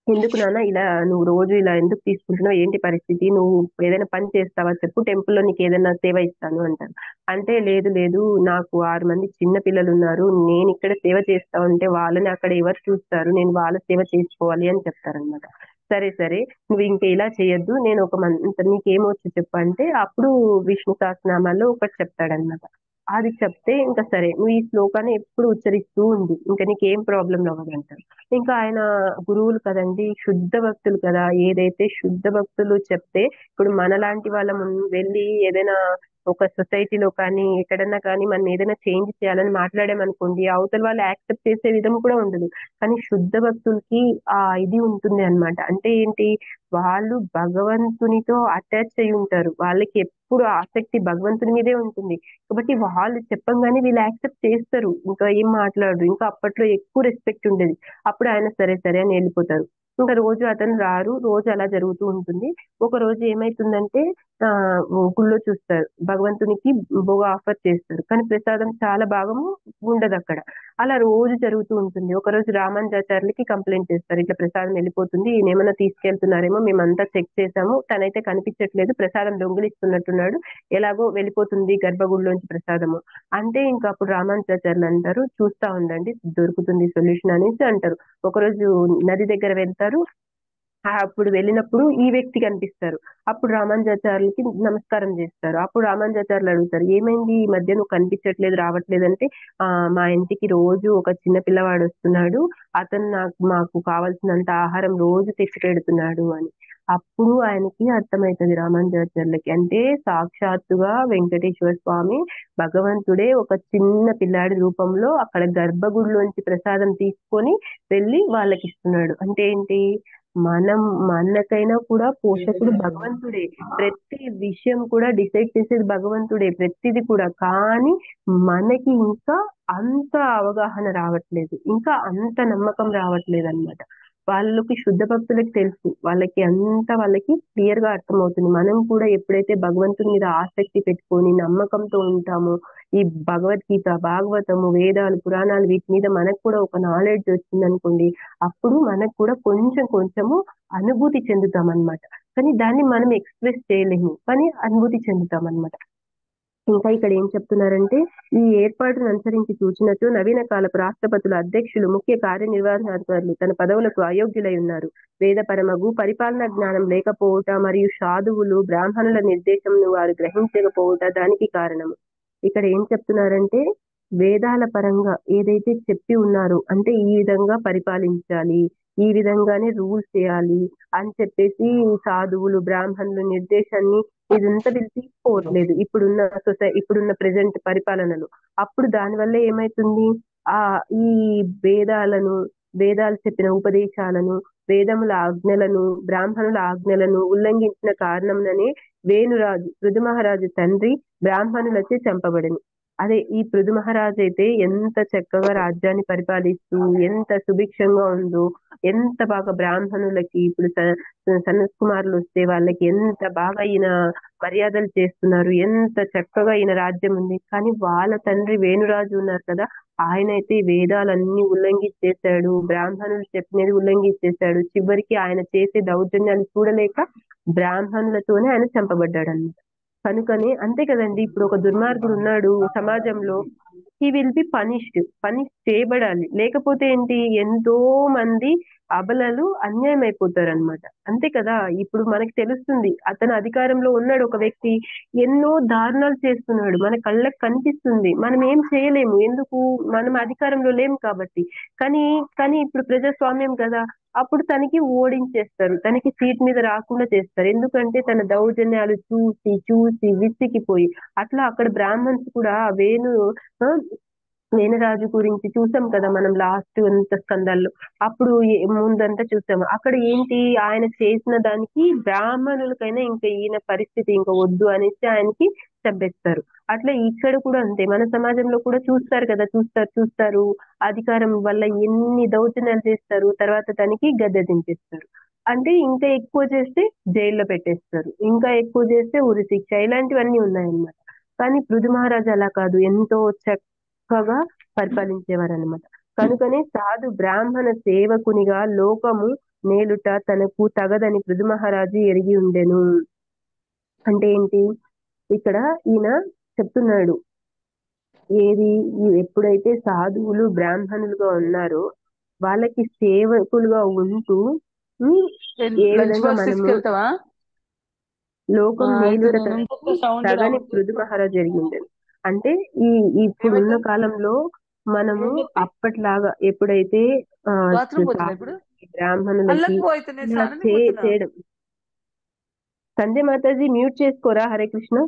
ఎందుకు నాన్న ఇలా నువ్వు రోజు ఇలా ఎందుకు తీసుకుంటున్నావు, ఏంటి పరిస్థితి, నువ్వు ఏదైనా పని చేస్తావా చెప్పు, టెంపుల్లో నీకు ఏదైనా సేవ ఇస్తాను అంటారు. అంటే లేదు లేదు నాకు 6 మంది చిన్న పిల్లలు ఉన్నారు, నేను ఇక్కడ సేవ చేస్తా ఉంటే వాళ్ళని అక్కడ ఎవరు చూస్తారు, నేను వాళ్ళ సేవ చేసుకోవాలి అని చెప్తారనమాట. సరే సరే నువ్వు ఇంకా ఇలా చేయొద్దు, నేను ఒక నీకేమొచ్చు చెప్పు అంటే అప్పుడు విష్ణు సహస్రనామాల్లో ఒకటి చెప్తాడనమాట. అది చెప్తే ఇంకా సరే నువ్వు ఈ శ్లోకాన్ని ఎప్పుడు ఉచ్చరిస్తూ ఉంది, ఇంకా నీకేం ప్రాబ్లం అవ్వదంటారు. ఇంకా ఆయన గురువులు కదండి, శుద్ధ భక్తులు కదా, ఏదైతే శుద్ధ భక్తులు చెప్తే ఇప్పుడు మనలాంటి వాళ్ళ వెళ్ళి ఏదైనా ఒక సొసైటీలో కానీ ఎక్కడన్నా కానీ మనం ఏదైనా చేంజ్ చేయాలని మాట్లాడామనుకోండి, అవతల వాళ్ళు యాక్సెప్ట్ చేసే విధం కూడా ఉండదు. కానీ శుద్ధ భక్తులకి ఆ ఇది ఉంటుంది అన్నమాట. అంటే ఏంటి, వాళ్ళు భగవంతునితో అటాచ్ అయి ఉంటారు, వాళ్ళకి ఎప్పుడు ఆసక్తి భగవంతుని మీదే ఉంటుంది. కాబట్టి వాళ్ళు చెప్పంగానే వీళ్ళు యాక్సెప్ట్ చేస్తారు, ఇంకా ఏం మాట్లాడరు. ఇంకా అప్పట్లో ఎక్కువ రెస్పెక్ట్ ఉండేది. అప్పుడు ఆయన సరే సరే అని వెళ్ళిపోతారు. ఇంకా రోజు అతను రారు, రోజు అలా జరుగుతూ ఉంటుంది. ఒక రోజు ఏమైతుందంటే ఆ గుళ్ళో చూస్తారు, భగవంతునికి భోగ ఆఫర్ చేస్తారు కానీ ప్రసాదం చాలా భాగము ఉండదు అక్కడ. అలా రోజు జరుగుతూ ఉంటుంది. ఒక రోజు రామానుజాచార్యులకి కంప్లైంట్ చేస్తారు, ఇట్లా ప్రసాదం వెళ్ళిపోతుంది, ఈయన ఏమైనా తీసుకెళ్తున్నారేమో, మేమంతా చెక్ చేసాము, తనైతే కనిపించట్లేదు, ప్రసాదం దొంగిలిస్తున్నట్టున్నాడు, ఎలాగో వెళ్ళిపోతుంది గర్భగుడిలోంచి ప్రసాదము అంటే. ఇంకా అప్పుడు రామానుజాచార్యులు అంటారు, చూస్తా ఉండండి దొరుకుతుంది సొల్యూషన్ అనేసి అంటారు. ఒకరోజు నది దగ్గర వెళ్తారు, అప్పుడు వెళ్ళినప్పుడు ఈ వ్యక్తి కనిపిస్తారు. అప్పుడు రామానుజాచార్యులకి నమస్కారం చేస్తారు. అప్పుడు రామానుజాచార్యులు అడుగుతారు, ఏమైంది ఈ మధ్య నువ్వు కనిపించట్లేదు రావట్లేదు అంటే, మా ఇంటికి రోజు ఒక చిన్న పిల్లవాడు వస్తున్నాడు, అతను మాకు కావాల్సినంత ఆహారం రోజు తెచ్చి పెడుతున్నాడు అని. అప్పుడు ఆయనకి అర్థమవుతుంది రామానుజాచార్యులకి, అంటే సాక్షాత్తుగా వెంకటేశ్వర స్వామి భగవంతుడే ఒక చిన్న పిల్లాడి రూపంలో అక్కడ గర్భగుడిలోంచి ప్రసాదం తీసుకొని వెళ్ళి వాళ్ళకి ఇస్తున్నాడు. అంటే ఏంటి, మనకైనా కూడా పోషకుడు భగవంతుడే, ప్రతి విషయం కూడా డిసైడ్ చేసేది భగవంతుడే ప్రతిది కూడా. కానీ మనకి ఇంకా అంత అవగాహన రావట్లేదు, ఇంకా అంత నమ్మకం రావట్లేదు అన్నమాట. వాళ్ళకి శుద్ధ భక్తులకు తెలుసు, వాళ్ళకి క్లియర్ గా అర్థమవుతుంది. మనం కూడా ఎప్పుడైతే భగవంతుని మీద ఆసక్తి పెట్టుకొని నమ్మకంతో ఉంటామో, ఈ భగవద్గీత, భాగవతము, వేదాలు, పురాణాలు వీటి మీద మనకు కూడా ఒక నాలెడ్జ్ వచ్చింది అనుకోండి, అప్పుడు మనకు కూడా కొంచెం కొంచెము అనుభూతి చెందుతాం అన్నమాట. కానీ దాన్ని మనం ఎక్స్ప్రెస్ చేయలేము, కానీ అనుభూతి చెందుతాం అన్నమాట. ఇంకా ఇక్కడ ఏం చెప్తున్నారంటే, ఈ ఏర్పాటును అనుసరించి చూచినట్టు నవీన కాలపు రాష్ట్రపతులు, అధ్యక్షులు, ముఖ్య కార్యనిర్వహణాధికారులు తన పదవులకు అయోగ్యులై ఉన్నారు. వేదపరమగు పరిపాలన జ్ఞానం లేకపోవుట మరియు సాధువులు బ్రాహ్మణుల నిర్దేశంను వారు గ్రహించకపోవుట దానికి కారణము. ఇక్కడ ఏం చెప్తున్నారంటే వేదాల పరంగా ఏదైతే చెప్పి ఉన్నారో అంటే ఈ విధంగా పరిపాలించాలి, ఈ విధంగానే రూల్స్ చేయాలి అని చెప్పేసి సాధువులు బ్రాహ్మణులు నిర్దేశాన్ని ఇదంతా వీళ్ళు తీసుకోవట్లేదు ఇప్పుడున్న ప్రజెంట్ పరిపాలనలో. అప్పుడు దానివల్ల ఏమైతుంది, ఆ ఈ వేదాలను వేదాలు చెప్పిన ఉపదేశాలను వేదముల ఆజ్ఞలను బ్రాహ్మణుల ఆజ్ఞలను ఉల్లంఘించిన కారణంలోనే పృథు మహారాజు తండ్రి బ్రాహ్మణులచే చంపబడింది. అదే ఈ పృథు మహారాజు అయితే ఎంత చక్కగా రాజ్యాన్ని పరిపాలిస్తూ ఎంత సుభిక్షంగా ఉందో, ఎంత బాగా బ్రాహ్మణులకి ఇప్పుడు సనత్ కుమారులు వస్తే వాళ్ళకి ఎంత బాగా ఈయన మర్యాదలు చేస్తున్నారు, ఎంత చక్కగా ఈయన రాజ్యం ఉంది. కానీ వాళ్ళ తండ్రి వేణురాజు ఉన్నారు కదా, ఆయన అయితే వేదాలన్నీ ఉల్లంఘించేశాడు, బ్రాహ్మణులు చెప్పినది ఉల్లంఘించేశాడు. చివరికి ఆయన చేసే దౌర్జన్యాలు చూడలేక బ్రాహ్మణులతోనే ఆయన చంపబడ్డాడు అన్నమాట. కనుకనే అంతే కదండి, ఇప్పుడు ఒక దుర్మార్గుడు ఉన్నాడు సమాజంలో, హీ విల్ బి పనిష్ చేయబడాలి. లేకపోతే ఏంటి, ఎంతో మంది అబలలు అన్యాయం అయిపోతారు అనమాట. అంతే కదా, ఇప్పుడు మనకి తెలుస్తుంది అతను అధికారంలో ఉన్నాడు ఒక వ్యక్తి, ఎన్నో దారుణాలు చేస్తున్నాడు, మన కళ్ళకి కనిపిస్తుంది, మనం ఏం చేయలేము, ఎందుకు, మనం అధికారంలో లేము కాబట్టి. కానీ కానీ ఇప్పుడు ప్రజాస్వామ్యం కదా, అప్పుడు తనకి ఓడించేస్తారు, తనకి సీట్ మీద రాకుండా చేస్తారు. ఎందుకంటే తన దౌర్జన్యాలు చూసి చూసి విసిగిపోయి. అట్లా అక్కడ బ్రాహ్మణ్స్ కూడా ఆ, వేణురాజు గురించి చూసాం కదా మనం లాస్ట్ అంత స్కందాల్లో. అప్పుడు ముందంతా చూసాము, అక్కడ ఏంటి, ఆయన చేసిన దానికి బ్రాహ్మణులకైనా ఇంకా ఈయన పరిస్థితి ఇంకా వద్దు అనేసి ఆయనకి చంపేస్తారు. అట్లా ఇక్కడ కూడా అంతే, మన సమాజంలో కూడా చూస్తారు కదా, చూస్తారు అధికారం వల్ల ఎన్ని దౌర్జన్యాలు చేస్తారు, తర్వాత తనకి గద్దె దించేస్తారు. అంటే ఇంకా ఎక్కువ చేస్తే జైల్లో పెట్టేస్తారు, ఇంకా ఎక్కువ చేస్తే ఉరి శిక్ష, ఇలాంటివన్నీ ఉన్నాయన్నమాట. కానీ పృథు మహారాజు అలా కాదు, ఎంతో చక్కగా పరిపాలించేవారు అనమాట. కనుకనే సాధు బ్రాహ్మణ సేవకునిగా లోకము నేలుట తనకు తగదని పృథు మహారాజు ఎరిగి ఉండెను. అంటే ఏంటి, ఇక్కడ ఈయన చెప్తున్నాడు, ఏది, ఎప్పుడైతే సాధువులు బ్రాహ్మణులుగా ఉన్నారో వాళ్ళకి సేవకులుగా ఉంటూ ఏ లంచ్ విధంగా బాక్స్ మనము తీసుకెళ్తావా? లోకం అయితే నేలుట నేను తనకు ఇంకొక సౌండ్ తగని పృథు రావట్లేదు. మహారాజు జరిగిండేది. అంటే ఈ ఇప్పుడున్న ఏమైతుంది? కాలంలో మనము ఏమైంది? అప్పట్లాగా ఎప్పుడైతే ఆ బాత్రూమ్ పోతున్నా ఇప్పుడు. సాధువులకి బ్రాహ్మణులకి అల్లకు అయితే నేను ఇలా స్నానానికి పోతున్నా. చేయడం. సంజయ్ మాతాజీ మ్యూట్ చేసుకోరా, హరే కృష్ణ.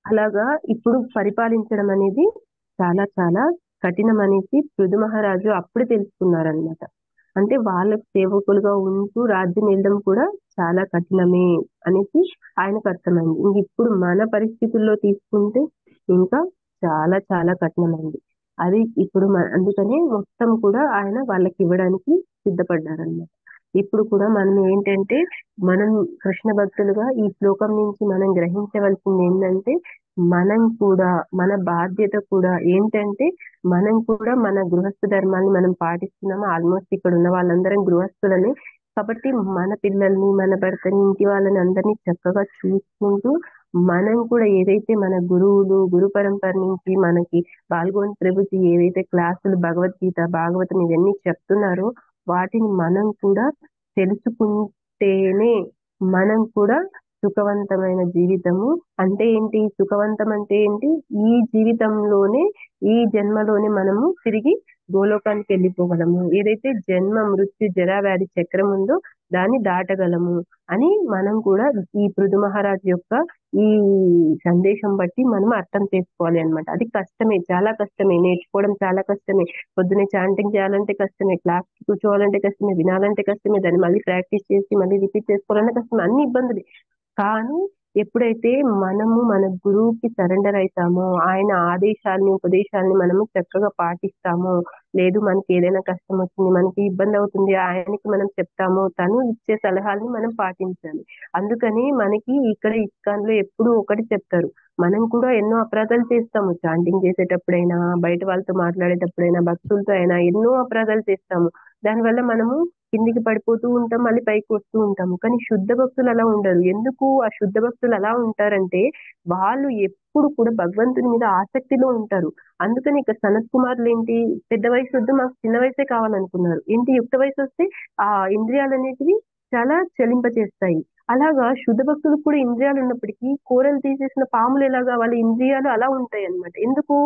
అలాగా ఇప్పుడు పరిపాలించడం అనేది చాలా చాలా కఠినం అనేసి పృథు మహారాజు అప్పుడు తెలుసుకున్నారనమాట. అంటే వాళ్ళకు సేవకులుగా ఉంటూ రాజ్యం వెళ్ళడం కూడా చాలా కఠినమే అనేసి ఆయనకు అర్థమైంది. ఇంక ఇప్పుడు మన పరిస్థితుల్లో తీసుకుంటే ఇంకా చాలా చాలా కఠినమైంది. అది ఇప్పుడు అందుకనే మొత్తం కూడా ఆయన వాళ్ళకి ఇవ్వడానికి సిద్ధపడ్డారన్నమాట. ఇప్పుడు కూడా మనం ఏంటంటే, మనం కృష్ణ భక్తులుగా ఈ శ్లోకం నుంచి మనం గ్రహించవలసింది ఏంటంటే, మనం కూడా మన బాధ్యత కూడా ఏంటంటే, మనం కూడా మన గృహస్థ ధర్మాన్ని మనం పాటిస్తున్నాము. ఆల్మోస్ట్ ఇక్కడ ఉన్న వాళ్ళందరం గృహస్థులని, కాబట్టి మన పిల్లల్ని మన భర్తని ఇంటి వాళ్ళని అందరినీ చక్కగా చూసుకుంటూ, మనం కూడా ఏదైతే మన గురువులు గురు పరంపర నుంచి మనకి పాల్గొని ప్రభుజీ ఏవైతే క్లాసులు భగవద్గీత భాగవతం ఇవన్నీ చెప్తున్నారో వాటిని మనం కూడా తెలుసుకుంటేనే మనం కూడా సుఖవంతమైన జీవితము. అంటే ఏంటి సుఖవంతం అంటే ఏంటి, ఈ జీవితంలోనే ఈ జన్మలోనే మనము తిరిగి గోలోకానికి వెళ్ళిపోగలము, ఏదైతే జన్మ మృత్యు జరా వ్యాధి చక్రం ఉందో దాన్ని దాటగలము అని మనం కూడా ఈ పృథు మహారాజ్ యొక్క ఈ సందేశం బట్టి మనం అర్థం చేసుకోవాలి అన్నమాట. అది కష్టమే, చాలా కష్టమే, నేర్చుకోవడం చాలా కష్టమే. పొద్దున్నే చాంటింగ్ చేయాలంటే కష్టమే, క్లాస్ కూర్చోవాలంటే కష్టమే, వినాలంటే కష్టమే, దాన్ని మళ్ళీ ప్రాక్టీస్ చేసి మళ్ళీ రిపీట్ చేసుకోవాలంటే కష్టమే, అన్ని ఇబ్బందులు. కానీ ఎప్పుడైతే మనము మన గురువుకి సరెండర్ అవుతామో, ఆయన ఆదేశాలని ఉపదేశాలని మనము చక్కగా పాటిస్తామో, లేదు మనకి ఏదైనా కష్టం వచ్చింది మనకి ఇబ్బంది అవుతుంది ఆయనకి మనం చెప్తాము, తను ఇచ్చే సలహాలని మనం పాటించాలి. అందుకని మనకి ఇక్కడ ఇస్కాన్ లో ఎప్పుడు ఒకటి చెప్తారు, మనం కూడా ఎన్నో అపరాధాలు చేస్తాము, చాంటింగ్ చేసేటప్పుడైనా బయట వాళ్ళతో మాట్లాడేటప్పుడైనా భక్తులతో అయినా ఎన్నో అపరాధాలు చేస్తాము. దానివల్ల మనము కిందికి పడిపోతూ ఉంటాం, మళ్ళీ పైకి వస్తూ ఉంటాము. కానీ శుద్ధ భక్తులు అలా ఉండరు. ఎందుకు ఆ శుద్ధ భక్తులు అలా ఉంటారంటే, వాళ్ళు ఎప్పుడు కూడా భగవంతుని మీద ఆసక్తిలో ఉంటారు. అందుకని ఇక సనత్ కుమారులు ఏంటి, పెద్ద వయసు వద్దు మాకు చిన్న వయసే కావాలనుకున్నారు. ఏంటి, యుక్త వయసు వస్తే ఆ ఇంద్రియాలు అనేటివి చాలా చలింపచేస్తాయి. అలాగా శుద్ధ భక్తులకు కూడా ఇంద్రియాలు ఉన్నప్పటికీ కూరలు తీసేసిన పాములు ఎలాగా వాళ్ళ ఇంద్రియాలు అలా ఉంటాయి అన్నమాట. ఎందుకు?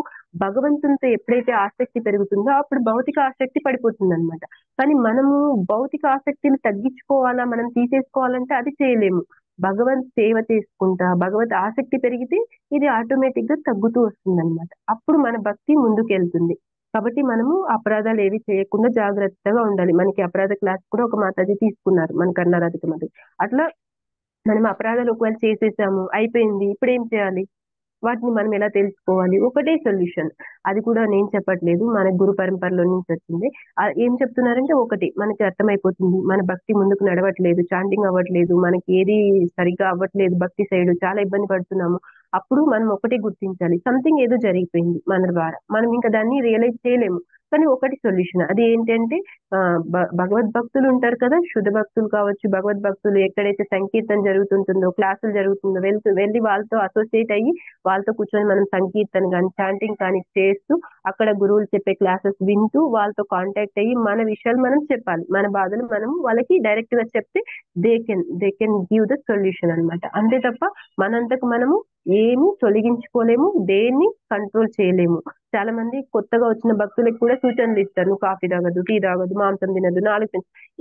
భగవంతునితో ఎప్పుడైతే ఆసక్తి పెరుగుతుందో అప్పుడు భౌతిక ఆసక్తి పడిపోతుంది అనమాట. కానీ మనము భౌతిక ఆసక్తిని తగ్గించుకోవాలా, మనం తీసేసుకోవాలంటే అది చేయలేము. భగవంత్ సేవ చేసుకుంటా భగవత్ ఆసక్తి పెరిగితే ఇది ఆటోమేటిక్ గా తగ్గుతూ వస్తుంది అనమాట. అప్పుడు మన భక్తి ముందుకెళ్తుంది. కాబట్టి మనము అపరాధాలు ఏవి చేయకుండా జాగ్రత్తగా ఉండాలి. మనకి అపరాధ క్లాస్ కూడా ఒక మాతాజీ తీసుకున్నారు, మన కర్ణాటక మాతాజీ. అట్లా మనం అపరాధాలు ఒకవేళ చేసేసాము, అయిపోయింది, ఇప్పుడు ఏం చేయాలి? వాటిని మనం ఎలా తెలుసుకోవాలి? ఒకటే సొల్యూషన్. అది కూడా నేను చెప్పట్లేదు, మన గురు పరంపరలో నుంచి వచ్చింది. ఏం చెప్తున్నారంటే ఒకటి మనకి అర్థమైపోతుంది, మన భక్తి ముందుకు నడవట్లేదు, చాంటింగ్ అవ్వట్లేదు, మనకి ఏది సరిగ్గా అవ్వట్లేదు, భక్తి సైడ్ చాలా ఇబ్బంది పడుతున్నాము. అప్పుడు మనం ఒకటే గుర్తించాలి, సంథింగ్ ఏదో జరిగిపోయింది మన ద్వారా, మనం ఇంకా దాన్ని రియలైజ్ చేయలేము. కానీ ఒకటి సొల్యూషన్, అది ఏంటంటే ఆ భగవద్భక్తులు ఉంటారు కదా, శుద్ధ భక్తులు కావచ్చు, భగవద్భక్తులు ఎక్కడైతే సంకీర్తన జరుగుతుంటుందో, క్లాసులు జరుగుతుందో వెళ్ళి వాళ్ళతో అసోసియేట్ అయ్యి వాళ్ళతో కూర్చొని మనం సంకీర్తన కానీ చాంటింగ్ కానీ చేస్తూ అక్కడ గురువులు చెప్పే క్లాసెస్ వింటూ వాళ్ళతో కాంటాక్ట్ అయ్యి మన విషయాలు మనం చెప్పాలి. మన బాధలు మనం వాళ్ళకి డైరెక్ట్ గా చెప్తే they can give the solution అన్నమాట. అంతే తప్ప మనంతకు మనము ఏమి తొలగించుకోలేము, దేన్ని కంట్రోల్ చేయలేము. చాలా మంది కొత్తగా వచ్చిన భక్తులకు కూడా సూచనలు ఇస్తారు, నువ్వు కాఫీ తాగదు, టీ తాగదు, మాంసం తినదు,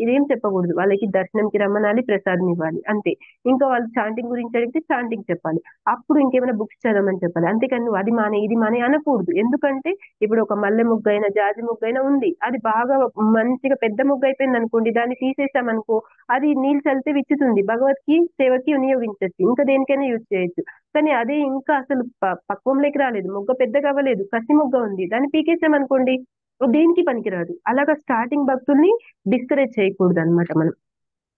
ఇదేం చెప్పకూడదు. వాళ్ళకి దర్శనంకి రమ్మనాలి, ప్రసాదం ఇవ్వాలి, అంతే. ఇంకా వాళ్ళు చాంటింగ్ గురించి అడిగితే చాంటింగ్ చెప్పాలి. అప్పుడు ఇంకేమైనా బుక్స్ చదవమని చెప్పాలి. అంతేకాని నువ్వు అది మానే ఇది మానే అనకూడదు. ఎందుకంటే ఇప్పుడు ఒక మల్లె ముగ్గ అయినా జాజి ముగ్గ అయినా ఉంది, అది బాగా మంచిగా పెద్ద ముగ్గు అయిపోయింది అనుకోండి, దాన్ని తీసేసామనుకో అది నీళ్ళు చల్లితే విచ్చుతుంది, భగవత్కి సేవకి వినియోగించవచ్చు, ఇంకా దేనికైనా యూజ్ చేయొచ్చు. కానీ అదే ఇంకా అసలు పక్వంలోకి రాలేదు, మొగ్గ పెద్దగా అవ్వలేదు, కసి మొగ్గ ఉంది, దాన్ని పీకేసామనుకోండి దేనికి పనికిరాదు. అలాగా స్టార్టింగ్ భక్తుల్ని డిస్కరేజ్ చేయకూడదు అనమాట మనం.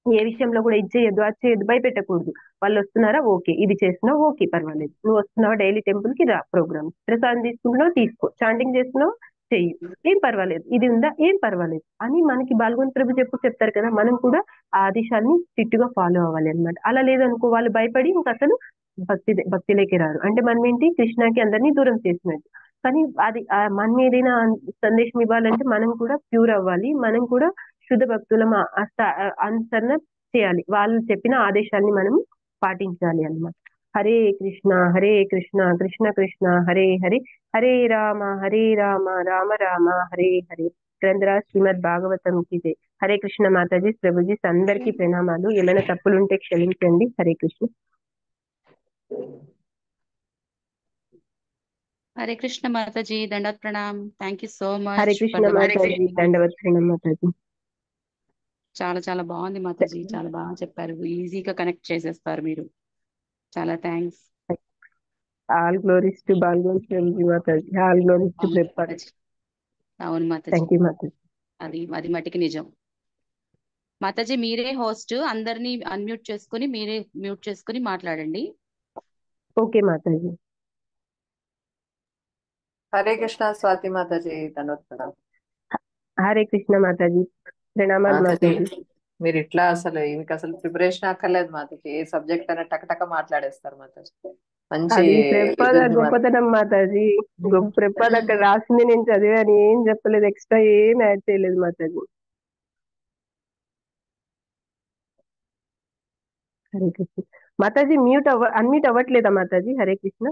ఏ విషయంలో కూడా ఇది చేయొద్దు, అది చేయొద్దు, భయపెట్టకూడదు. వాళ్ళు వస్తున్నారా, ఓకే, ఇది చేస్తున్నావు, ఓకే, పర్వాలేదు, నువ్వు వస్తున్నావా డైలీ టెంపుల్ కి రా, ప్రోగ్రామ్ ప్రసాదం తీసుకుంటున్నావు తీసుకో, చాంటింగ్ చేస్తున్నావు చెయ్యి, ఏం పర్వాలేదు, ఇది ఉందా ఏం పర్వాలేదు అని మనకి బాల్గొని ప్రభు చెప్తారు కదా, మనం కూడా ఆ ఆదేశాన్ని స్ట్రిక్ట్ ఫాలో అవ్వాలి అనమాట. అలా లేదనుకో వాళ్ళు భయపడి ఇంక అసలు భక్తిలోకి రారు. అంటే మనం ఏంటి, కృష్ణకి అందరినీ దూరం చేసినట్టు. కానీ అది మనం ఏదైనా సందేశం ఇవ్వాలంటే మనం కూడా ప్యూర్ అవ్వాలి, మనం కూడా శుద్ధ భక్తులం అనుసరణ చేయాలి, వాళ్ళు చెప్పిన ఆదేశాన్ని మనం పాటించాలి అన్నమాట. హరే కృష్ణ కృష్ణ కృష్ణ హరే హరే, హరే రామ రామ రామ హరే హరే. గ్రంథరాజ్ శ్రీమద్ భాగవతం కి జై. హరే కృష్ణ మాతాజీ, ప్రభుజీ అందరికీ ప్రణామాలు. ఏమైనా తప్పులుంటే క్షమించండి. హరే కృష్ణ. హరే కృష్ణ మాతాజీ, దండవత్ ప్రణామ్. Thank you so much. Hare Krishna మాతాజీ, దండవత్ ప్రణామ్ మాతాజీ. చాలా చాలా బాగుంది మాతాజీ, చాలా బాగా చెప్పారు, ఈజీగా కనెక్ట్ చేసేస్తారు మీరు. చాలా thanks. All glories to బాల్గోన్ Prabhuji Mataji, all glories to Prabhupada. అవును మాతాజీ, థ్యాంక్ యూ మాతాజీ. అది మటుకి నిజం. మాతాజీ మీరే హోస్ట్, అందరినీ అన్మ్యూట్ చేసుకుని మీరే మ్యూట్ చేసుకుని మాట్లాడండి. ఓకే మాతాజీ. హరే కృష్ణ స్వాతి మాతాజీ, ధన్యవాదాలు. హరే కృష్ణ మాతాజీ, ప్రణామాలు మాతాజీ. మీరు ఇట్లా అసలు మీకు అసలు ప్రిపరేషన్ అక్కర్లేదు మాతాజీ, ఏ సబ్జెక్ట్ అయినా టకటక మాట్లాడేస్తారు మాతాజీ. మంచి అది ప్రభుపాద గొప్పతనం మాతాజీ. ప్రభుపాద అక్కడ రాసింది నేను చదివాను, ఏం చెప్పలేదు, ఎక్స్ట్రా ఏం యాడ్ చేయలేదు మాతాజీ. హరే కృష్ణ మాతాజీ. అన్మ్యూట్ అవ్వట్లేదా మాతాజీ? హరే కృష్ణ.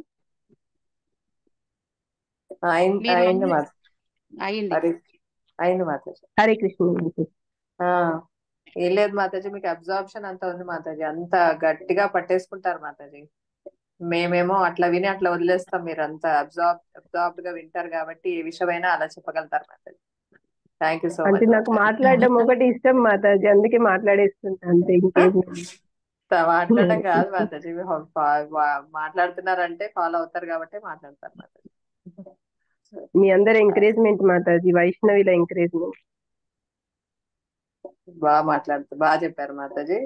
అయింది మాతాజీ, అయింది మాతాజీ. హరే కృష్ణ. ఏం లేదు మాతాజీ, మీకు అబ్జార్ప్షన్ అంత ఉంది మాతాజీ, అంత గట్టిగా పట్టేసుకుంటారు మాతాజీ. మేమేమో అట్లా విని అట్లా వదిలేస్తాం, మీరు అంత అబ్జార్బ్డ్ గా వింటారు కాబట్టి ఏ విషయమైనా అలా చెప్పగలుగుతారు Mataji. Thank you so much. నాకు మాట్లాడడం ఒకటి ఇష్టం మాతాజీ, అందుకే మాట్లాడేస్తుంటా అంతే, ఇంకేం మాట్లాడడం కాదు మాతాజీ, మాట్లాడుతున్నారంటే ఫాలో అవుతారు కాబట్టి మాట్లాడతారు మాతాజీ. మీ అందరి ఎంకరేజ్మెంట్ మాతాజీ, వైష్ణవిల ఎంకరేజ్మెంట్. బాగా చెప్పారు Mataji,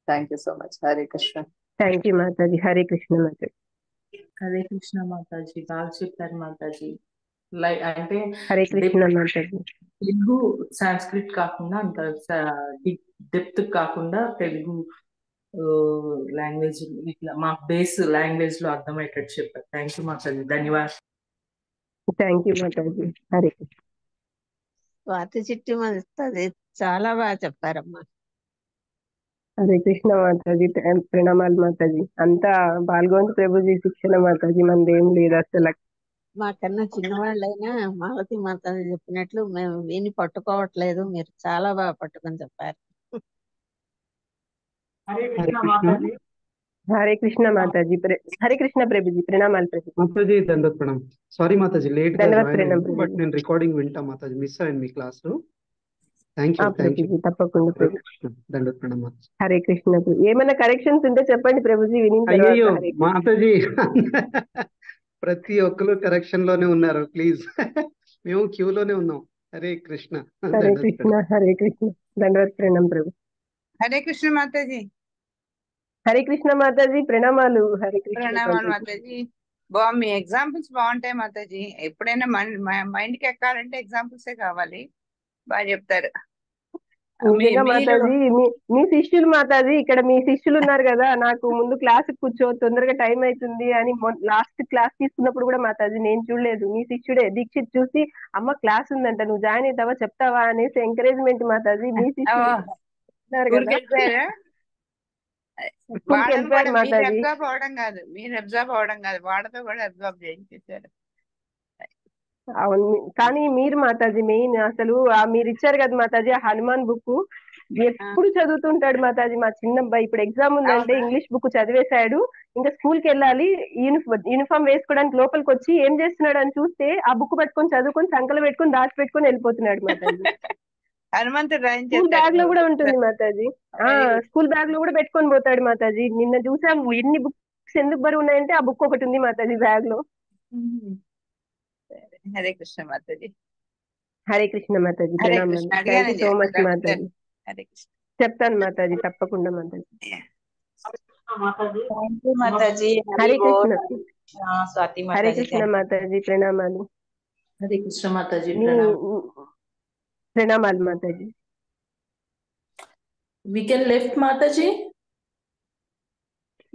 thank you so much. Hare Krishna. Thank you మాతాజీ. హరే కృష్ణ మాతాజీ. హరే కృష్ణ మాతాజీ, బాగా చెప్పారు మాతాజీ. అంటే హరే కృష్ణ మాతాజీ. తెలుగు సాంస్క్రిట్ కాకుండా అంత డెప్త్ కాకుండా తెలుగు లాంగ్వేజ్ ఇట్లా మా బేస్ లాంగ్వేజ్ లో అర్థమయ్యేటట్టు చెప్పారు. థ్యాంక్ యూ మాతాజీ, ధన్యవాదాలు. థ్యాంక్ యూ మాతాజీ. హరే కృష్ణ. స్వాతి చిట్టి మంది చాలా బాగా చెప్పారమ్మా. హరే కృష్ణ మాతాజీ, ప్రణామాలు మాతాజీ. అంతా పాల్గొంది ప్రభుజీ శిక్షణ మాతాజీ, మనదేం లేదు అసలు. మాకన్నా చిన్నవాళ్ళైనా మాలతి మాత చెప్పినట్లు మేము విని పట్టుకోవట్లేదు. మీరు చాలా బాగా పట్టుకొని చెప్పారు. హరే హరే కృష్ణ కృష్ణ మాతాజీ. హరే కృష్ణ మాతాజీ, హరే కృష్ణ ప్రభుజీ, ప్రణామాలు ప్రభుజీ. మాతాజీ, దండోత్ ప్రణామ్. సారీ మాతాజీ, లేట్ గా దండవత్ జాయిన్ ప్రణాం అయ్యాను, బట్ ప్రభుజీ. నేను రికార్డింగ్ వింటా మాతాజీ. మిస్ అయ్యాను మీ క్లాస్. Thank you. ప్రభుజీ తప్పకుండా హరే ప్రభుజీ. కృష్ణ. దండోత్ ప్రణామ్ మాతాజీ. హరే కృష్ణ ప్రభు. ఏమైనా కరెక్షన్స్ ఉంటే చెప్పండి ప్రభుజీ, వినిన తర్వాత. అయ్యయ్యో హరే కృష్ణ. మాతాజీ, ప్రతి ఒక్కరు కరెక్షన్ లోనే ఉన్నారు. ప్లీజ్, మేము క్యూలోనే ఉన్నాం. హరే కృష్ణ. హరే దండోత్ కృష్ణ, ప్రణామ్. హరే కృష్ణ. దండవత్ ప్రణాం ప్రభు. హరే కృష్ణ మాతాజీ. హరే కృష్ణ మాతాజీ, ప్రణామాలు. హరే కృష్ణ ప్రణామాలు మాతాజీ. మాతాజీ. మీ ఎగ్జాంపుల్స్ బాగుంటాయి మాతాజీ. ఎప్పుడైనా మైండ్ కి ఎక్కాలంటే ఎగ్జాంపుల్సే కావాలి. బాగా చెప్తారు. నిజంగా మీరు మాతాజీ, మీ శిష్యులు మాతాజీ, ఇక్కడ మీ శిష్యులు ఉన్నారు కదా, నాకు ముందు క్లాస్ కూర్చో, తొందరగా టైం అవుతుంది అని లాస్ట్ క్లాస్ తీసుకున్నప్పుడు కూడా మాతాజీ నేను చూడలేదు. మీ శిష్యుడే దీక్షిత్ చూసి, అమ్మ క్లాస్ ఉందంట, నువ్వు జాయిన్ అవుతావా చెప్తావా అనేసి ఎంకరేజ్మెంట్ మాతాజీ. మీ శిష్యులు ఉన్నారు స్కూల్కి కదా, వెళ్ళిపోయారా? స్కూల్కి వాళ్ళని కూడా వెళ్ళిపోయారు మీరు మాతాజీ. అబ్జర్వ్ అవడం కాదు, వాళ్ళతో కూడా అబ్జర్వ్ చేయించేశారు. అవును, కానీ మీరు మాతాజీ మెయిన్ అసలు మీరు ఇచ్చారు కదా మాతాజీ ఆ హనుమాన్ బుక్, ఎప్పుడు చదువుతుంటాడు మాతాజీ మా చిన్న అబ్బాయి. ఇప్పుడు ఎగ్జామ్ ఉందంటే అవునా? ఇంగ్లీష్ బుక్ చదివేశాడు, ఇంకా స్కూల్ కి వెళ్ళాలి, యూనిఫామ్ వేసుకోవడానికి లోపలికి వచ్చి ఏం చేస్తున్నాడు అని చూస్తే ఆ బుక్ పట్టుకొని చదువుకొని సంకలు పెట్టుకొని దాచి పెట్టుకొని వెళ్ళిపోతున్నాడు మాతాజీ. హనుమంతుడు స్కూల్ బ్యాగ్ లో కూడా ఉంటుంది రాయించేస్తారు. మాతాజీ. స్కూల్ బ్యాగ్ లో కూడా పెట్టుకొని పోతాడు మాతాజీ. నిన్న చూసాము ఎన్ని బుక్స్ ఎందుకు బరువు ఉన్నాయంటే ఆ బుక్ ఒకటి ఉంది మాతాజీ బ్యాగ్ లో. హరే కృష్ణ మాతాజీ. హరే కృష్ణ మాతాజీ, హరే ప్రణామాలు. కృష్ణ. థ్యాంక్ యూ అడిగానే సో మచ్ చేస్తాను. మాతాజీ. హరే కృష్ణ. చెప్తాను మాతాజీ, తప్పకుండా మాతాజీ. మాతాజీ. థ్యాంక్ యూ మాతాజీ. హరే కృష్ణ. స్వాతి హరే మాతాజీ. కృష్ణ మాతాజీ, ప్రణామాలు. హరే కృష్ణ మాతాజీ, మీ ప్రణామ్. ప్రణామాలు Mataji. We can left Mataji.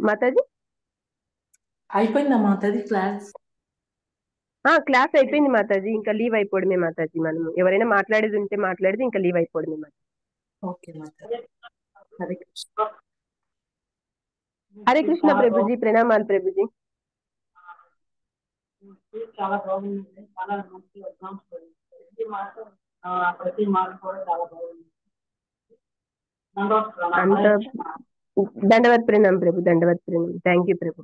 Mataji అయిపోయిందా మాతాజీ క్లాస్? క్లాస్ అయిపోయింది మాతాజీ, ఇంకా లీవ్ అయిపోవడమే మాతాజీ. మనం ఎవరైనా మాట్లాడేది ఉంటే మాట్లాడేది, ఇంకా లీవ్ అయిపోవడమే మాతాజీ. ఓకే మాతాజీ. హరే కృష్ణ. హరే కృష్ణ ప్రభుజీ, ప్రణామాలు ప్రభుజీ. చాలా బాగుంది. చాలా మంచి ఎగ్జామ్స్ ప్రతి మార్క్ కూడా చాలా బాగుంది. అంత దండవత్ ప్రణాం ప్రభు, దండవత్ ప్రణాం. థ్యాంక్ యూ ప్రభు.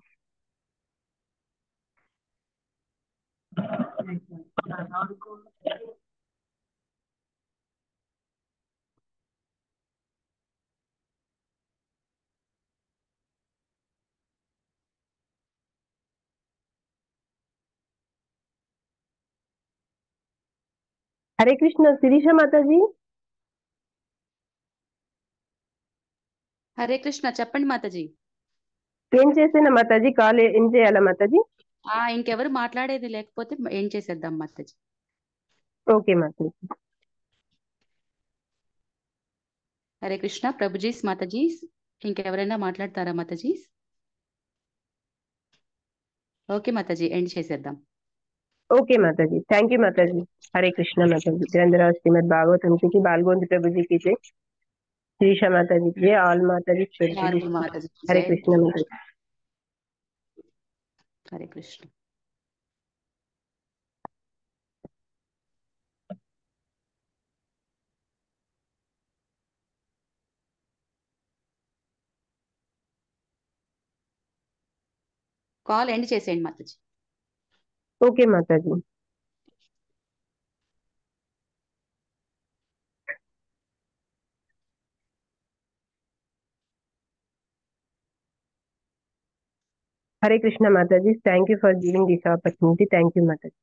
హరే కృష్ణ శిరీష మాతాజీ. హరే కృష్ణ, చెప్పండి మాతాజీ. ఏం చేసేనా మాతాజీ, కాల్ ఏం చేయాలా మాతాజీ? ఇంకెవరు మాట్లాడేది లేకపోతే ఏం చేసేద్దాం మాతాజీ. ఓకే మాతాజీ. హరే కృష్ణ ప్రభుజీస్, మాతాజీస్, ఇంకెవరైనా మాట్లాడతారా మాతాజీస్? ఓకే మాతాజీ, ఎండ్ చేసేద్దాం. ఓకే మాతాజీ, థ్యాంక్ యూ మాతాజీ. హరే కృష్ణ మాతాజీ. గ్రంథరాజ్ శ్రీమద్ భాగవతం की बालगोंद प्रभु जी की जय, श्रीशा माताजी की जय, ऑल माताजी భారతి మాతాజీ हरे జై. कृष्ण माताजी. హరే కృష్ణ. కాల్ ఎండ్ చేసేయండి Mataji. Okay Mataji. Hare Krishna Mataji, thank you for giving this opportunity. Thank you Mataji.